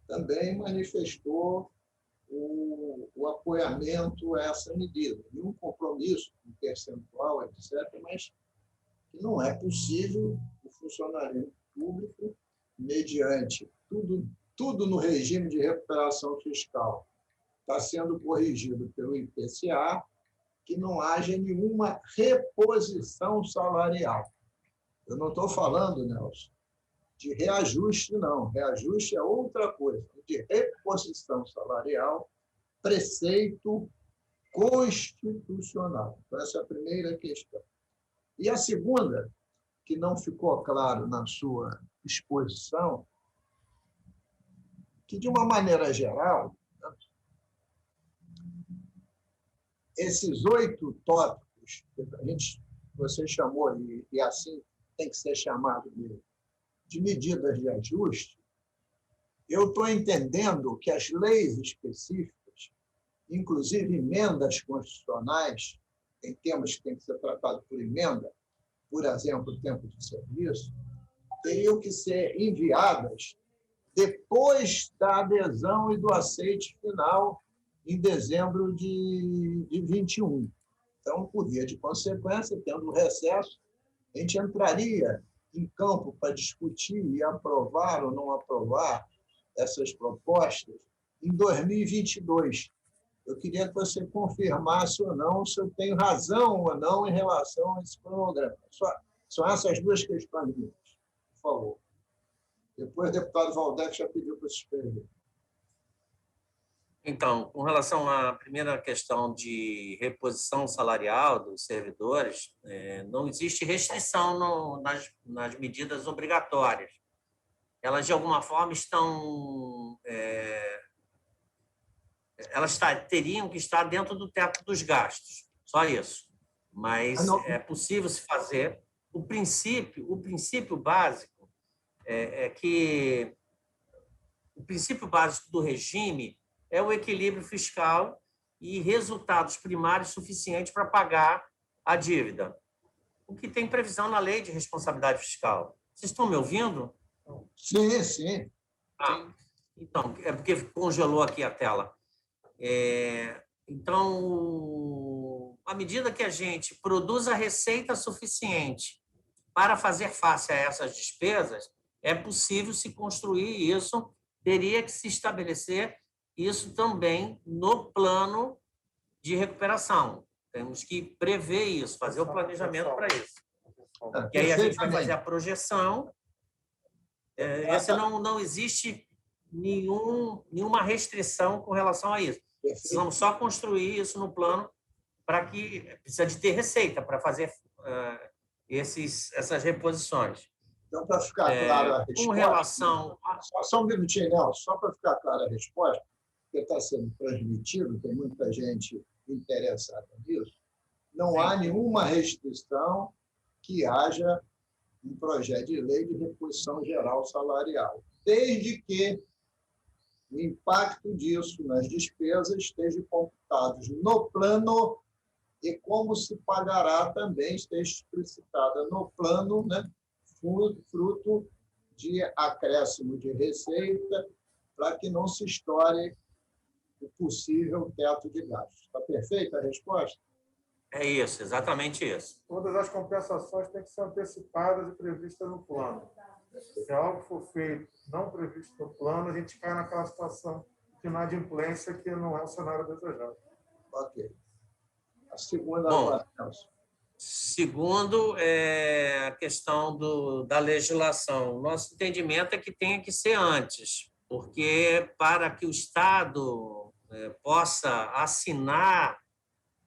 também manifestou o apoiamento a essa medida. E um compromisso com percentual, etc., mas que não é possível o funcionamento público, mediante tudo no regime de recuperação fiscal, está sendo corrigido pelo IPCA, que não haja nenhuma reposição salarial. Eu não estou falando, Nelson, de reajuste, não. Reajuste é outra coisa. De reposição salarial, preceito constitucional. Então, essa é a primeira questão. E a segunda, que não ficou claro na sua exposição, que, de uma maneira geral, esses 8 tópicos, você chamou, e assim tem que ser chamado de medidas de ajuste, eu estou entendendo que as leis específicas, inclusive emendas constitucionais, em temas que têm que ser tratados por emenda, por exemplo, o tempo de serviço, teriam que ser enviadas depois da adesão e do aceite final em dezembro de 21. Então, por via de consequência, tendo o recesso, a gente entraria em campo para discutir e aprovar ou não aprovar essas propostas em 2022. Eu queria que você confirmasse ou não se eu tenho razão ou não em relação a esse cronograma. São essas duas questões minhas, por favor. Depois o deputado Valdec já pediu para se escrever. Então, com relação à primeira questão de reposição salarial dos servidores, não existe restrição nas medidas obrigatórias. Elas, de alguma forma, teriam que estar dentro do teto dos gastos, só isso. Mas é possível se fazer. O princípio básico é que o princípio básico do regime é o equilíbrio fiscal e resultados primários suficientes para pagar a dívida, o que tem previsão na Lei de Responsabilidade Fiscal. Vocês estão me ouvindo? Sim, sim. Então, é porque congelou aqui a tela. Então, à medida que a gente produz a receita suficiente para fazer face a essas despesas, é possível se construir isso, teria que se estabelecer isso também no plano de recuperação. Temos que prever isso, fazer o planejamento para isso. E aí a gente vai fazer a projeção. Não existe nenhuma restrição com relação a isso. Precisamos só construir isso no plano para que precisa de ter receita para fazer essas reposições. Então, para ficar claro a resposta... Com relação... Só um minutinho, Nelson, só para ficar clara a resposta, porque está sendo transmitido, tem muita gente interessada nisso, não há nenhuma restrição que haja um projeto de lei de reposição geral salarial, desde que o impacto disso nas despesas esteja computado no plano e como se pagará também esteja explicitada no plano, né, fruto de acréscimo de receita, para que não se estoure o possível teto de gastos. Está perfeita a resposta? É isso, exatamente isso. Todas as compensações têm que ser antecipadas e previstas no plano. Se algo for feito não previsto no plano, a gente cai naquela situação de inadimplência que não é o cenário desejado. Ok. A segunda, Bom, Nelson. Segundo, a questão da legislação. Nosso entendimento é que tenha que ser antes, porque para que o Estado possa assinar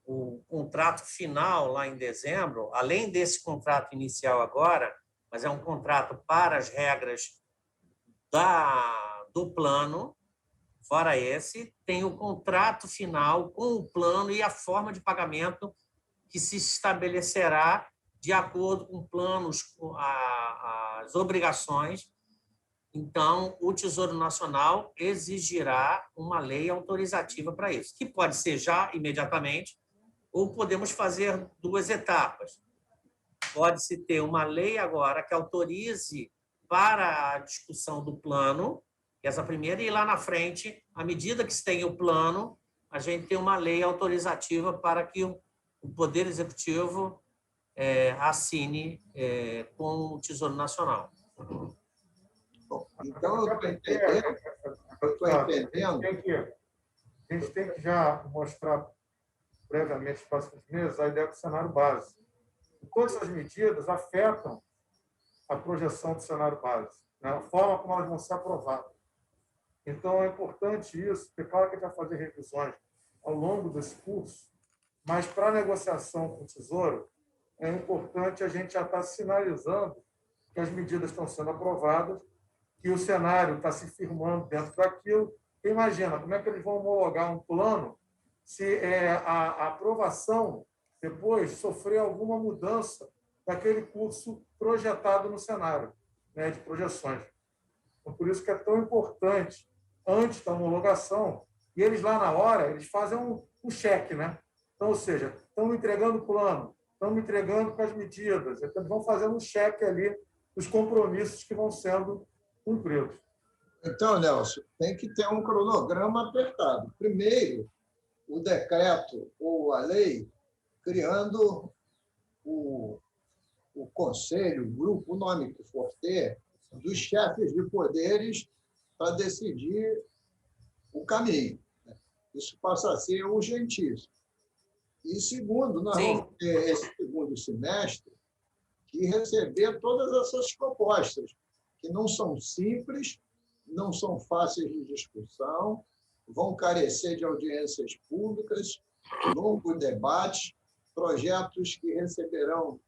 o contrato final lá em dezembro, além desse contrato inicial agora, mas é um contrato para as regras do plano, fora esse, tem o contrato final com o plano e a forma de pagamento que se estabelecerá de acordo com planos, com as obrigações. Então, o Tesouro Nacional exigirá uma lei autorizativa para isso, que pode ser já imediatamente, ou podemos fazer 2 etapas. Pode-se ter uma lei agora que autorize para a discussão do plano, essa primeira, e lá na frente, à medida que se tem o plano, a gente tem uma lei autorizativa para que o Poder Executivo assine com o Tesouro Nacional. Bom, então, eu estou entendendo. A gente tem que já mostrar previamente, nos próximos meses, a ideia do cenário base. E todas essas medidas afetam a projeção do cenário base, né? A forma como elas vão ser aprovadas. Então, é importante isso, porque claro que a gente vai fazer revisões ao longo desse curso, mas para a negociação com o Tesouro, é importante a gente já estar sinalizando que as medidas estão sendo aprovadas, que o cenário está se firmando dentro daquilo. Imagina, como é que eles vão homologar um plano se a aprovação depois sofrer alguma mudança daquele curso projetado no cenário, né, de projeções. Então, por isso que é tão importante, antes da homologação, e eles lá na hora, eles fazem um cheque, né? Então, ou seja, estão entregando o plano, estão entregando com as medidas, então eles vão fazendo um cheque ali dos compromissos que vão sendo cumpridos. Então, Nelson, tem que ter um cronograma apertado. Primeiro, o decreto ou a lei criando o conselho, o grupo, o nome que for ter, dos chefes de poderes para decidir o caminho. Isso passa a ser urgentíssimo. E segundo, nós vamos ter esse segundo semestre que receber todas essas propostas, que não são simples, não são fáceis de discussão, vão carecer de audiências públicas, longos debates, projetos que receberão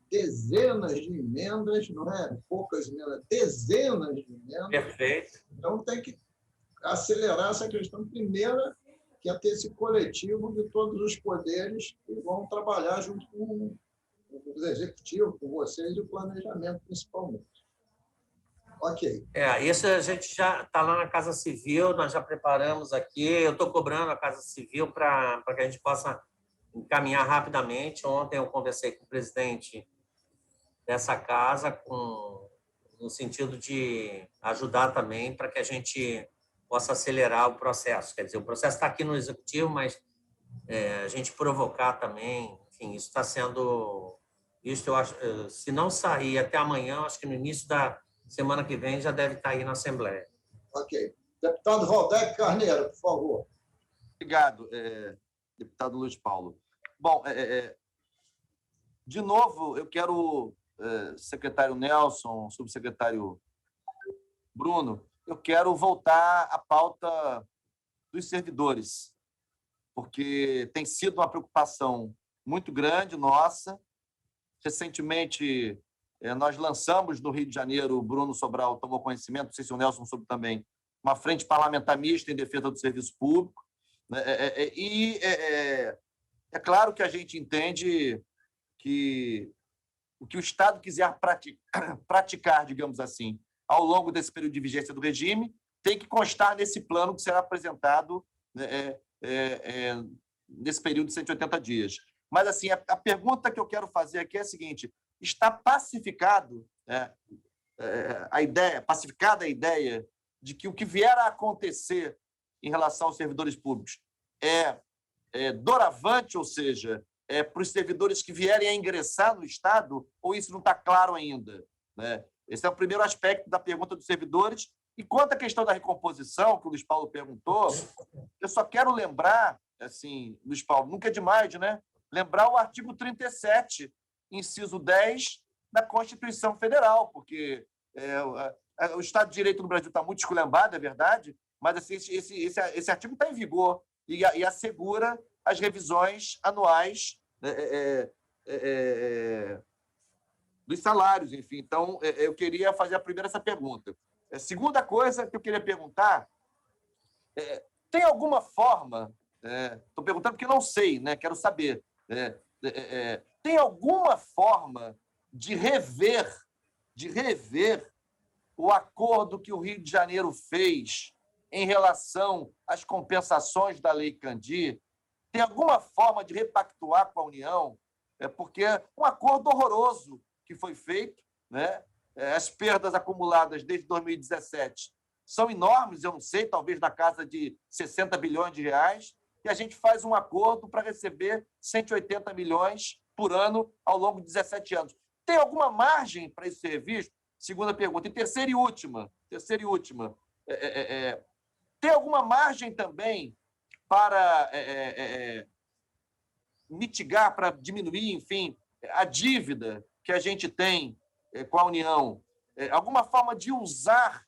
dezenas de emendas, não é poucas emendas, dezenas de emendas. Perfeito. Então, tem que acelerar essa questão. Primeira, que é ter esse coletivo de todos os poderes que vão trabalhar junto com os executivos, com vocês, e o planejamento, principalmente. Ok. Isso a gente já está lá na Casa Civil, nós já preparamos aqui. Eu estou cobrando a Casa Civil para que a gente possa encaminhar rapidamente. Ontem eu conversei com o presidente dessa casa no sentido de ajudar também para que a gente possa acelerar o processo. Quer dizer, o processo está aqui no Executivo, mas a gente provocar também, enfim, isso está sendo... Isso eu acho, se não sair até amanhã, acho que no início da semana que vem já deve estar aí na Assembleia. Ok. Deputado Valdec Carneiro, por favor. Obrigado, deputado Luiz Paulo. Bom, de novo, eu quero, secretário Nelson, subsecretário Bruno, eu quero voltar à pauta dos servidores, porque tem sido uma preocupação muito grande nossa. Recentemente, nós lançamos no Rio de Janeiro, o Bruno Sobral tomou conhecimento, não sei se o Nelson soube também, uma frente parlamentar mista em defesa do serviço público. E é claro que a gente entende que o que o Estado quiser praticar, digamos assim, ao longo desse período de vigência do regime, tem que constar nesse plano que será apresentado nesse período de 180 dias. Mas, assim, a pergunta que eu quero fazer aqui é a seguinte: está pacificada a ideia de que o que vier a acontecer em relação aos servidores públicos é doravante, ou seja, para os servidores que vierem a ingressar no Estado, ou isso não está claro ainda, né? Esse é o primeiro aspecto da pergunta dos servidores. E quanto à questão da recomposição, que o Luiz Paulo perguntou, eu só quero lembrar, assim, Luiz Paulo, nunca é demais, né? lembrar o artigo 37, inciso 10 da Constituição Federal, porque o Estado de Direito no Brasil está muito esculhambado, é verdade, mas assim, esse artigo está em vigor e assegura as revisões anuais dos salários, enfim. Então, eu queria fazer primeiro essa pergunta. A segunda coisa que eu queria perguntar, tem alguma forma, estou perguntando porque não sei, né? Quero saber, tem alguma forma de rever o acordo que o Rio de Janeiro fez em relação às compensações da Lei Candir? Tem alguma forma de repactuar com a União? Porque é um acordo horroroso que foi feito, né? As perdas acumuladas desde 2017 são enormes, eu não sei, talvez na casa de 60 bilhões de reais, e a gente faz um acordo para receber 180 milhões por ano ao longo de 17 anos. Tem alguma margem para isso ser revisto? Segunda pergunta. E terceira e última. Tem alguma margem também para mitigar, para diminuir, enfim, a dívida que a gente tem com a União? Alguma forma de usar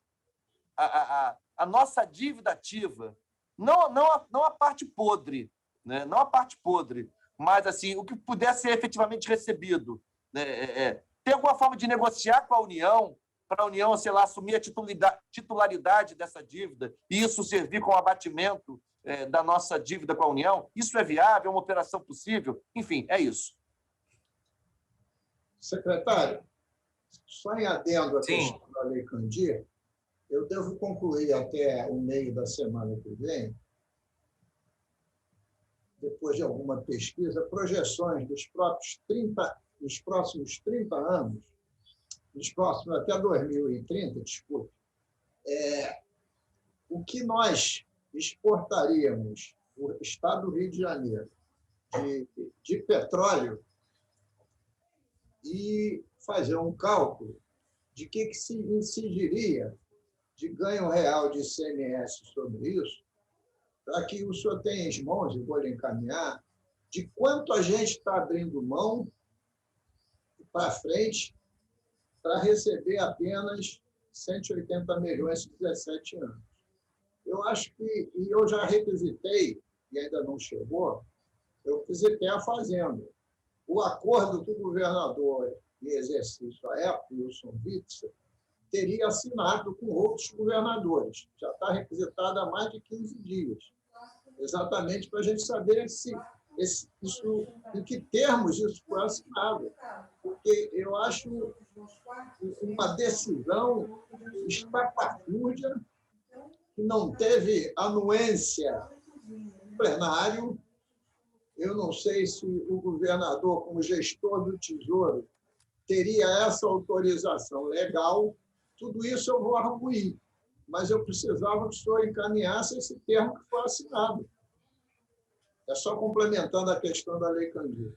a nossa dívida ativa, não a parte podre, né? Não a parte podre, mas assim, o que puder ser efetivamente recebido, né? Tem alguma forma de negociar com a União, para a União, sei lá, assumir a titularidade dessa dívida e isso servir como abatimento da nossa dívida com a União? Isso é viável? É uma operação possível? Enfim, é isso. Secretário, só em adendo à Sim. questão da Lei Candir, eu devo concluir até o meio da semana que vem, depois de alguma pesquisa, projeções dos próximos 30 anos, dos próximos até 2030, desculpe, o que nós exportaríamos, o Estado do Rio de Janeiro, de petróleo, e fazer um cálculo de que se incidiria de ganho real de ICMS sobre isso, para que o senhor tenha em mãos, e vou lhe encaminhar, de quanto a gente está abrindo mão para frente para receber apenas 180 milhões em 17 anos. Eu acho que, e eu já requisitei, e ainda não chegou, eu requisitei a Fazenda. O acordo que o governador em exercício, à época, Wilson Witzel, teria assinado com outros governadores. Já está requisitado há mais de 15 dias. Exatamente para a gente saber em que termos isso foi assinado. Porque eu acho uma decisão estapafúrdia, que não teve anuência no plenário. Eu não sei se o governador, como gestor do Tesouro, teria essa autorização legal. Tudo isso eu vou arguir, mas eu precisava que o senhor encaminhasse esse termo que foi assinado. É só complementando a questão da Lei Candir.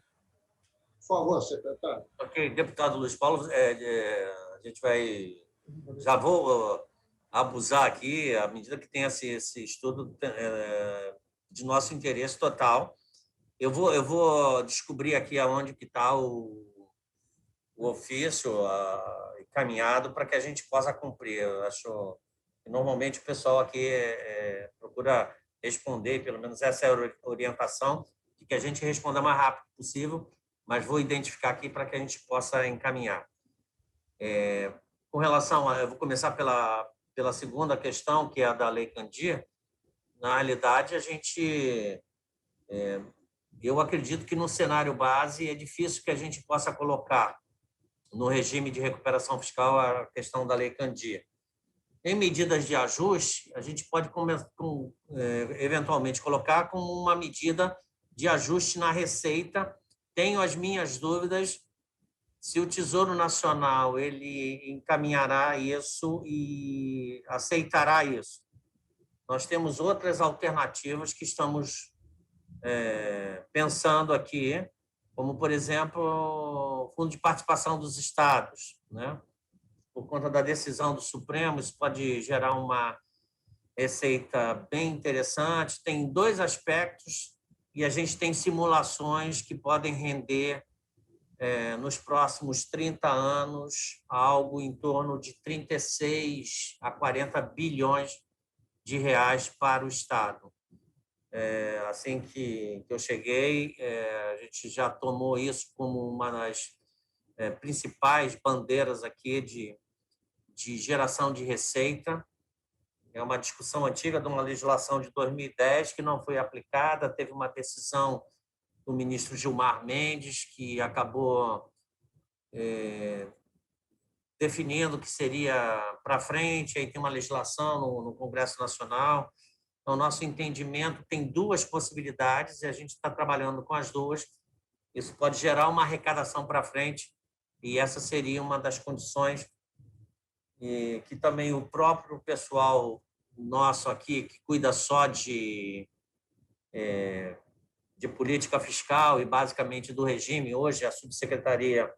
Por favor, secretário. Ok, deputado Luiz Paulo, a gente vai... Já vou abusar aqui, à medida que tem esse estudo de nosso interesse total. Eu vou descobrir aqui aonde que está o ofício encaminhado para que a gente possa cumprir. Eu acho que normalmente o pessoal aqui procura responder, pelo menos essa é a orientação, de que a gente responda o mais rápido possível, mas vou identificar aqui para que a gente possa encaminhar. Com relação eu vou começar pela segunda questão, que é a da Lei Candir. Na realidade, eu acredito que no cenário base é difícil que a gente possa colocar no regime de recuperação fiscal a questão da Lei Candir. Em medidas de ajuste, a gente pode eventualmente colocar como uma medida de ajuste na receita. Tenho as minhas dúvidas se o Tesouro Nacional ele encaminhará isso e aceitará isso. Nós temos outras alternativas que estamos pensando aqui, como, por exemplo, o Fundo de Participação dos Estados, né? Por conta da decisão do Supremo, isso pode gerar uma receita bem interessante. Tem dois aspectos e a gente tem simulações que podem render, nos próximos 30 anos, algo em torno de 36 a 40 bilhões de reais para o Estado. Assim que eu cheguei, a gente já tomou isso como uma das principais bandeiras aqui de geração de receita. É uma discussão antiga de uma legislação de 2010 que não foi aplicada, teve uma decisão do ministro Gilmar Mendes, que acabou definindo que seria para frente, aí tem uma legislação no Congresso Nacional. Então, nosso entendimento tem duas possibilidades e a gente está trabalhando com as duas. Isso pode gerar uma arrecadação para frente e essa seria uma das condições que também o próprio pessoal nosso aqui, que cuida só de política fiscal e basicamente do regime, hoje a Subsecretaria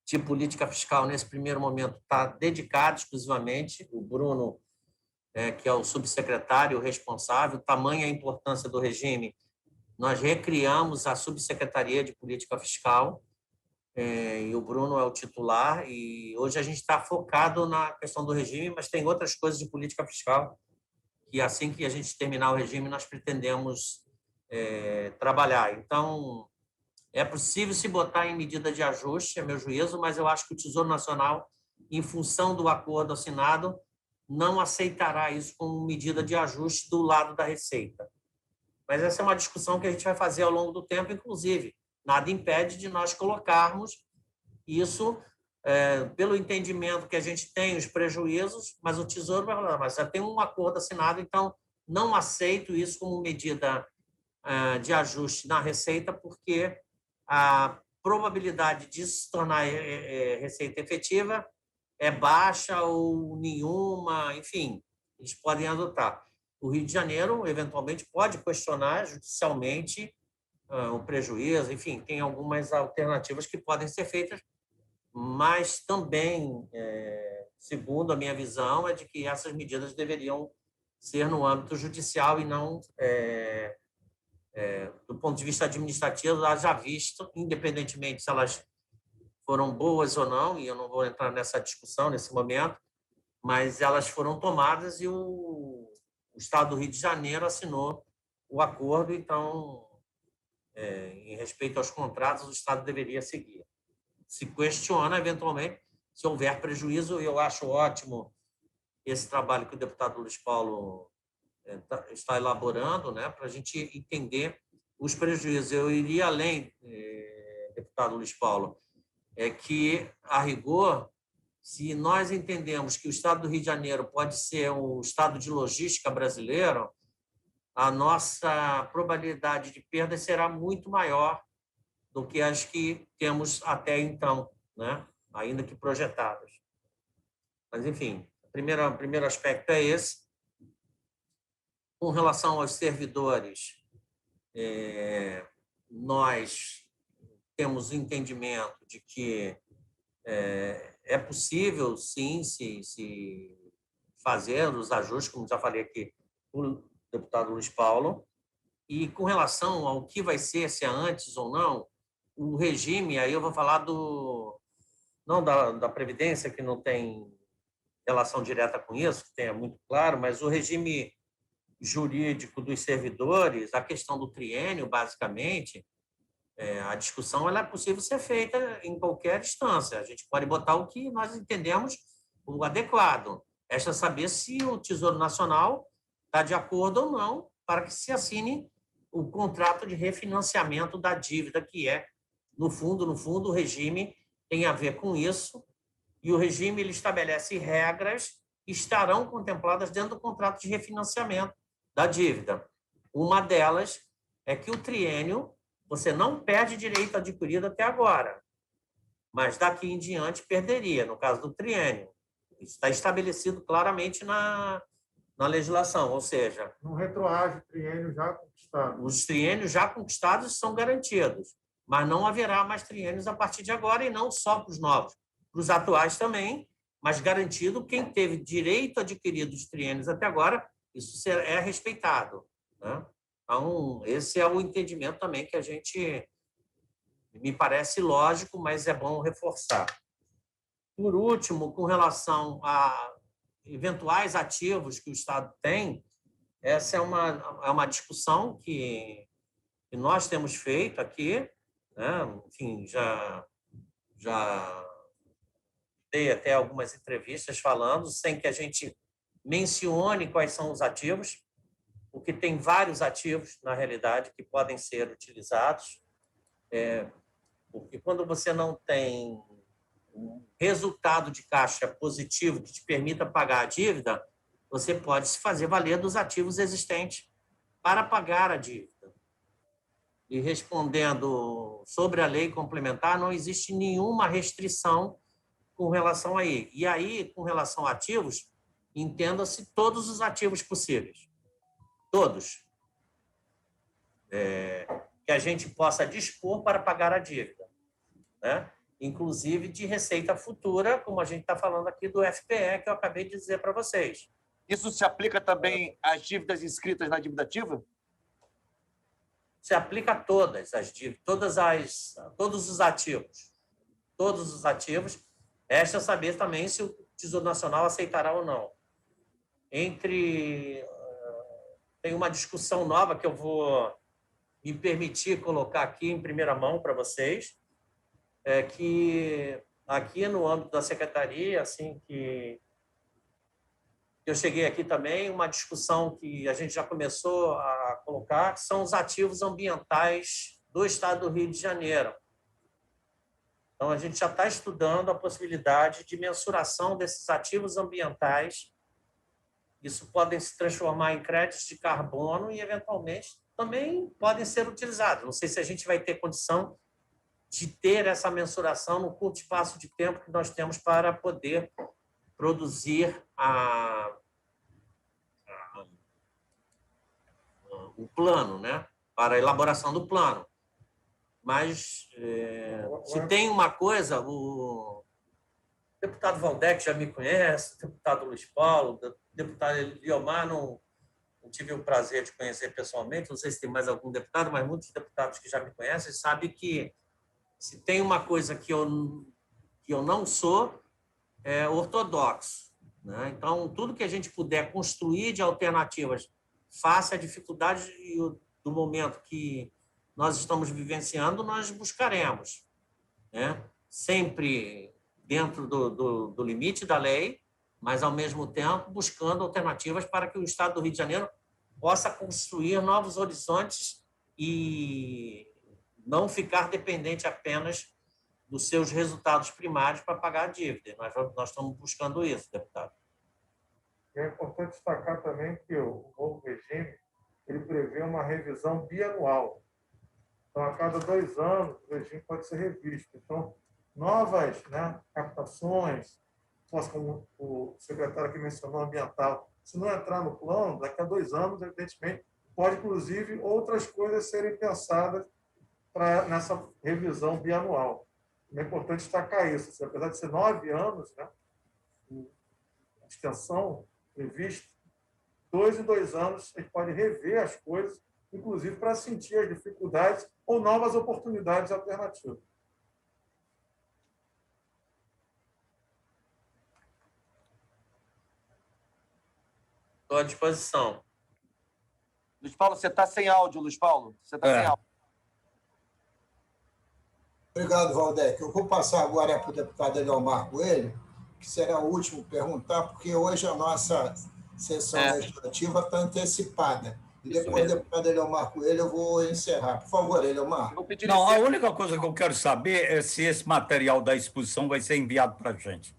de Política Fiscal, nesse primeiro momento, está dedicada exclusivamente, o Bruno, que é o subsecretário responsável, tamanha a importância do regime, nós recriamos a Subsecretaria de Política Fiscal, e o Bruno é o titular, e hoje a gente está focado na questão do regime, mas tem outras coisas de política fiscal que, assim que a gente terminar o regime, nós pretendemos trabalhar. Então, é possível se botar em medida de ajuste, é meu juízo, mas eu acho que o Tesouro Nacional, em função do acordo assinado, não aceitará isso como medida de ajuste do lado da Receita. Mas essa é uma discussão que a gente vai fazer ao longo do tempo, inclusive. Nada impede de nós colocarmos isso pelo entendimento que a gente tem, os prejuízos, mas o Tesouro vai falar, mas já tem um acordo assinado, então não aceito isso como medida de ajuste na Receita, porque a probabilidade disso se tornar receita efetiva é baixa ou nenhuma, enfim, eles podem adotar. O Rio de Janeiro, eventualmente, pode questionar judicialmente o prejuízo, enfim, tem algumas alternativas que podem ser feitas, mas também, segundo a minha visão, é de que essas medidas deveriam ser no âmbito judicial e não do ponto de vista administrativo, haja visto, independentemente se elas foram boas ou não, e eu não vou entrar nessa discussão nesse momento, mas elas foram tomadas e o Estado do Rio de Janeiro assinou o acordo, então, em respeito aos contratos, o Estado deveria seguir. Se questiona, eventualmente, se houver prejuízo, eu acho ótimo esse trabalho que o deputado Luiz Paulo está elaborando, né, para a gente entender os prejuízos. Eu iria além, deputado Luiz Paulo, que, a rigor, se nós entendemos que o Estado do Rio de Janeiro pode ser o estado de logística brasileiro, a nossa probabilidade de perda será muito maior do que as que temos até então, né, ainda que projetadas. Mas, enfim, o primeiro aspecto é esse. Com relação aos servidores, nós temos entendimento de que é possível, sim, se fazer os ajustes, como já falei aqui, o deputado Luiz Paulo. E com relação ao que vai ser, se é antes ou não, o regime, aí eu vou falar não da Previdência, que não tem relação direta com isso, que é muito claro, mas o regime jurídico dos servidores, a questão do triênio, basicamente, a discussão ela é possível ser feita em qualquer instância. A gente pode botar o que nós entendemos o adequado. Resta saber se o Tesouro Nacional está de acordo ou não para que se assine o contrato de refinanciamento da dívida, que no fundo, o regime tem a ver com isso, e o regime ele estabelece regras que estarão contempladas dentro do contrato de refinanciamento da dívida. Uma delas é que o triênio você não perde direito adquirido até agora, mas daqui em diante perderia, no caso do triênio. Isso está estabelecido claramente na legislação, ou seja... Não retroage o triênio já conquistado. Os triênios já conquistados são garantidos, mas não haverá mais triênios a partir de agora, e não só para os novos, para os atuais também, mas garantido quem teve direito adquirido de triênios até agora, isso é respeitado, né? Então, esse é o entendimento também que a gente me parece lógico, mas é bom reforçar. Por último, com relação a eventuais ativos que o Estado tem, essa é uma discussão que nós temos feito aqui, né? Enfim, já dei até algumas entrevistas falando, sem que a gente mencione quais são os ativos, porque tem vários ativos, na realidade, que podem ser utilizados, porque quando você não tem um resultado de caixa positivo que te permita pagar a dívida, você pode se fazer valer dos ativos existentes para pagar a dívida. E respondendo sobre a lei complementar, não existe nenhuma restrição com relação a ele. E aí, com relação a ativos, entenda-se todos os ativos possíveis. Todos. Que a gente possa dispor para pagar a dívida, né? Inclusive de receita futura, como a gente está falando aqui do FPE, que eu acabei de dizer para vocês. Isso se aplica também às dívidas inscritas na dívida ativa? Se aplica a todas as dívidas, todos os ativos. Todos os ativos. Resta saber também se o Tesouro Nacional aceitará ou não. Tem uma discussão nova que eu vou me permitir colocar aqui em primeira mão para vocês, que aqui no âmbito da Secretaria, assim que eu cheguei aqui também, uma discussão que a gente já começou a colocar, que são os ativos ambientais do Estado do Rio de Janeiro. Então, a gente já está estudando a possibilidade de mensuração desses ativos ambientais. Isso podem se transformar em créditos de carbono e, eventualmente, também podem ser utilizados. Não sei se a gente vai ter condição de ter essa mensuração no curto espaço de tempo que nós temos para poder produzir o plano, né? Para a elaboração do plano. Mas, se tem uma coisa, o deputado Valdec já me conhece, o deputado Luiz Paulo, o deputado Eliomar, não tive o prazer de conhecer pessoalmente, não sei se tem mais algum deputado, mas muitos deputados que já me conhecem sabem que se tem uma coisa que eu não sou, é ortodoxo, né? Então, tudo que a gente puder construir de alternativas face à dificuldade do momento que nós estamos vivenciando, nós buscaremos, né? Sempre dentro do limite da lei, mas, ao mesmo tempo, buscando alternativas para que o Estado do Rio de Janeiro possa construir novos horizontes e não ficar dependente apenas dos seus resultados primários para pagar a dívida. Nós estamos buscando isso, deputado. É importante destacar também que o novo regime ele prevê uma revisão bianual. Então, a cada 2 anos, o regime pode ser revisto. Então, novas, né, captações, como o secretário aqui mencionou, ambiental, se não entrar no plano, daqui a 2 anos, evidentemente, pode, inclusive, outras coisas serem pensadas nessa revisão bianual. É importante destacar isso. Assim, apesar de ser 9 anos, né, a extensão prevista, 2 em 2 anos, a gente pode rever as coisas, inclusive para sentir as dificuldades ou novas oportunidades alternativas. Estou à disposição. Luiz Paulo, você está sem áudio, Luiz Paulo. Você está sem áudio. Obrigado, Valdec. Eu vou passar agora para o deputado Eliomar Coelho, que será o último a perguntar, porque hoje a nossa sessão legislativa está antecipada. E depois do deputado Eliomar Coelho, eu vou encerrar. Por favor, Eliomar. Não, a única coisa que eu quero saber é se esse material da exposição vai ser enviado para a gente.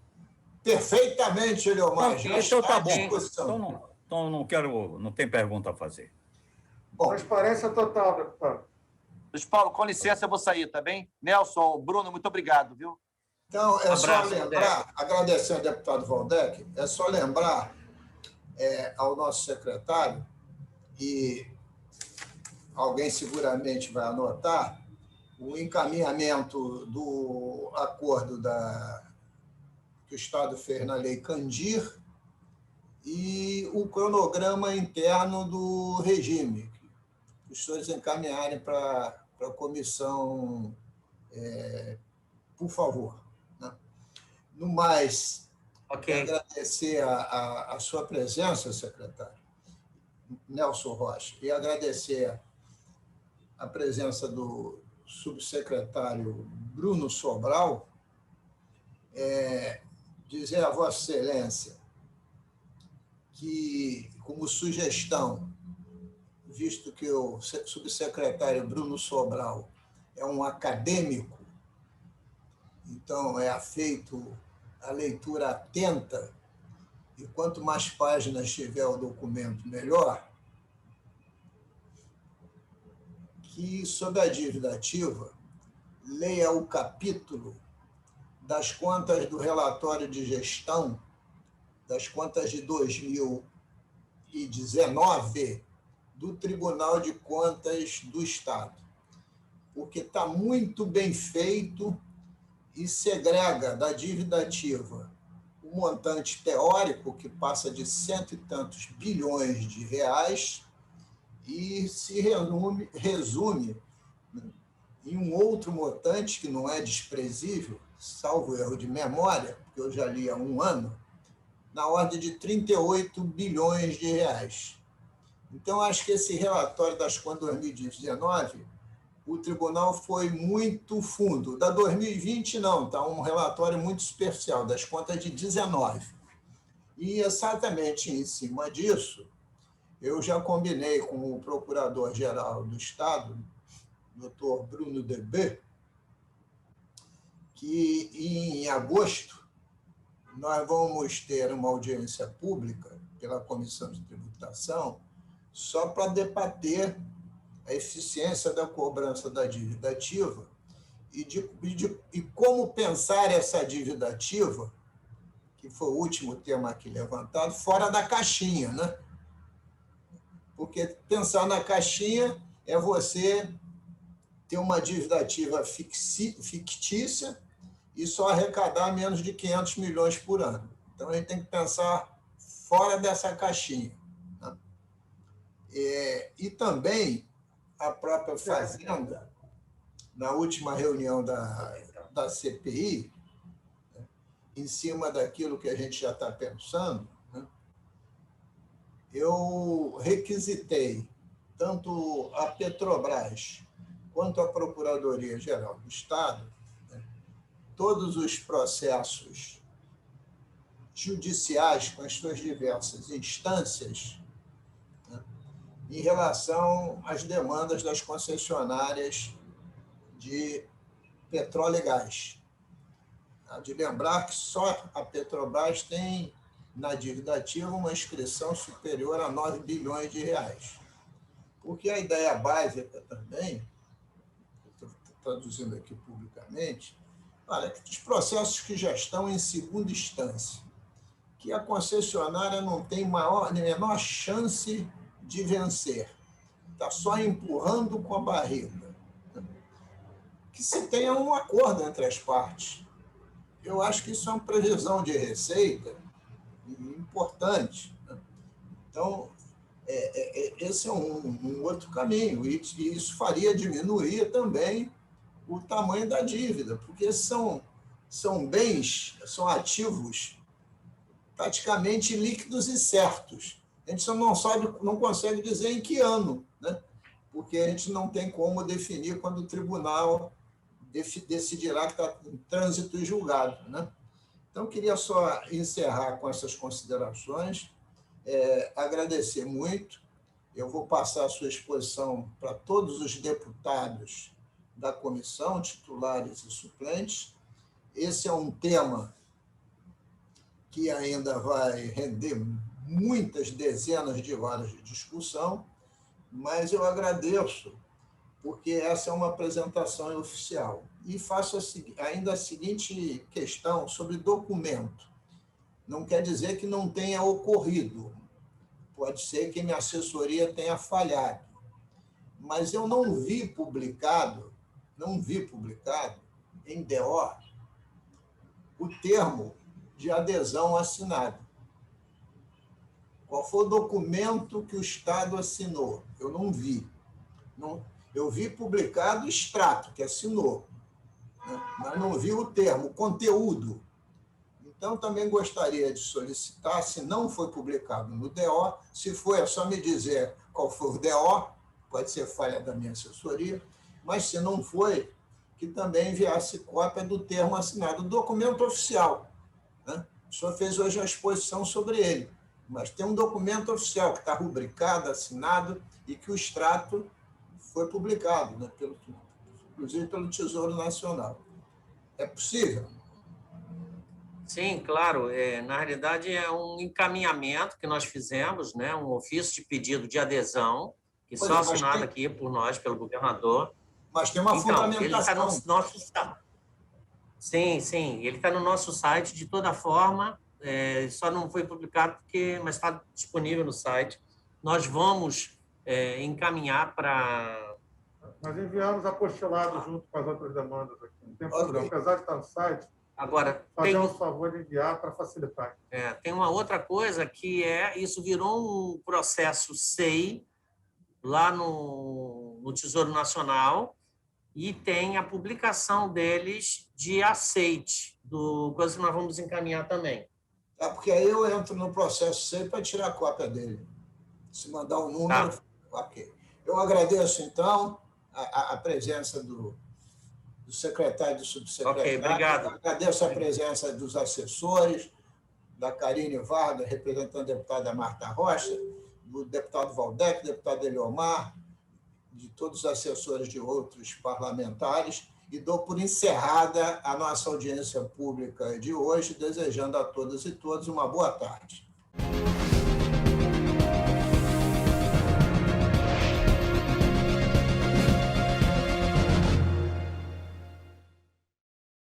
Perfeitamente, Eliomar. Então tá bom. Então não tem pergunta a fazer. Bom, transparência total, deputado. Luiz Paulo, com licença, eu vou sair, tá bem? Nelson, Bruno, muito obrigado, viu? Então, só lembrar, agradecer ao deputado Valdec, é só lembrar ao nosso secretário, e alguém seguramente vai anotar, o encaminhamento do acordo que o Estado fez na Lei Candir e o cronograma interno do regime. O os senhores encaminharem para a comissão, por favor. Né? No mais, agradecer a sua presença, secretário Nelson Rocha, e agradecer a presença do subsecretário Bruno Sobral, dizer a Vossa Excelência que, como sugestão, visto que o subsecretário Bruno Sobral é um acadêmico, então é feito a leitura atenta, e quanto mais páginas tiver o documento, melhor, que, sobre a dívida ativa, leia o capítulo das contas do relatório de gestão, das contas de 2019, do Tribunal de Contas do Estado, porque está muito bem feito e segrega da dívida ativa o montante teórico, que passa de cento e tantos bilhões de reais, e se resume em um outro montante que não é desprezível, salvo erro de memória, porque eu já li há um ano, na ordem de 38 bilhões de reais. Então, acho que esse relatório das contas de 2019, o tribunal foi muito fundo. Da 2020, não, está um relatório muito superficial, das contas de 19. E, exatamente em cima disso, eu já combinei com o Procurador-Geral do Estado, doutor Bruno Debé, que em agosto nós vamos ter uma audiência pública pela Comissão de Tributação só para debater a eficiência da cobrança da dívida ativa e como pensar essa dívida ativa, que foi o último tema aqui levantado, fora da caixinha, né? Porque pensar na caixinha é você ter uma dívida ativa fictícia e só arrecadar menos de 500 milhões por ano. Então, a gente tem que pensar fora dessa caixinha. Né? E também a própria Fazenda, na última reunião da CPI, né, em cima daquilo que a gente já está pensando, né, eu requisitei tanto a Petrobras quanto a Procuradoria-Geral do Estado, né, todos os processos judiciais com as suas diversas instâncias, né, em relação às demandas das concessionárias de petróleo e gás. De lembrar que só a Petrobras tem na dívida ativa uma inscrição superior a 9 bilhões de reais. Porque a ideia básica também, estou traduzindo aqui publicamente, olha, que os processos que já estão em segunda instância, que a concessionária não tem menor chance de vencer, está só empurrando com a barriga, que se tenha um acordo entre as partes. Eu acho que isso é uma previsão de receita importante. Então, esse é um outro caminho, e isso faria diminuir também o tamanho da dívida, porque são bens, são ativos praticamente líquidos e certos. A gente só não consegue dizer em que ano, né? Porque a gente não tem como definir quando o tribunal decidirá que está em trânsito e julgado, né? Então, queria só encerrar com essas considerações, agradecer muito. Eu vou passar a sua exposição para todos os deputados da comissão, titulares e suplentes. Esse é um tema que ainda vai render muitas dezenas de horas de discussão, mas eu agradeço, porque essa é uma apresentação oficial. E faço ainda a seguinte questão sobre documento. Não quer dizer que não tenha ocorrido. Pode ser que minha assessoria tenha falhado. Mas eu não vi publicado em DO o termo de adesão assinado. Qual foi o documento que o Estado assinou? Eu não vi. Não, eu vi publicado o extrato, que assinou, né? Mas não vi o termo, o conteúdo. Então, também gostaria de solicitar, se não foi publicado no DO, se foi, é só me dizer qual foi o DO, pode ser falha da minha assessoria, mas se não foi, que também enviasse cópia do termo assinado, do documento oficial, né? O senhor fez hoje uma exposição sobre ele, mas tem um documento oficial que está rubricado, assinado, e que o extrato foi publicado, né, inclusive pelo Tesouro Nacional. É possível? Sim, claro. Na realidade, é um encaminhamento que nós fizemos, né? Um ofício de pedido de adesão, que só assinado aqui por nós, pelo governador. Mas tem uma fundamentação. Ele está no nosso site. Sim, sim. Ele está no nosso site, de toda forma. Só não foi publicado, mas está disponível no site. Nós vamos encaminhar para... Nós enviamos apostilado junto com as outras demandas aqui. Não tem problema. Apesar de estar no site, agora fazer um favor de enviar para facilitar. Tem uma outra coisa que isso virou um processo SEI lá no Tesouro Nacional e tem a publicação deles de aceite, coisa que nós vamos encaminhar também. Porque aí eu entro no processo SEI para tirar a cópia dele. Se mandar o número, Tá. Ok. Eu agradeço, então, a presença do secretário e do subsecretário. Ok, obrigado. Agradeço a presença dos assessores, da Karine Vargas, representando a deputada Marta Rocha, do deputado Valdec, deputado Eliomar, de todos os assessores de outros parlamentares, e dou por encerrada a nossa audiência pública de hoje, desejando a todas e todos uma boa tarde.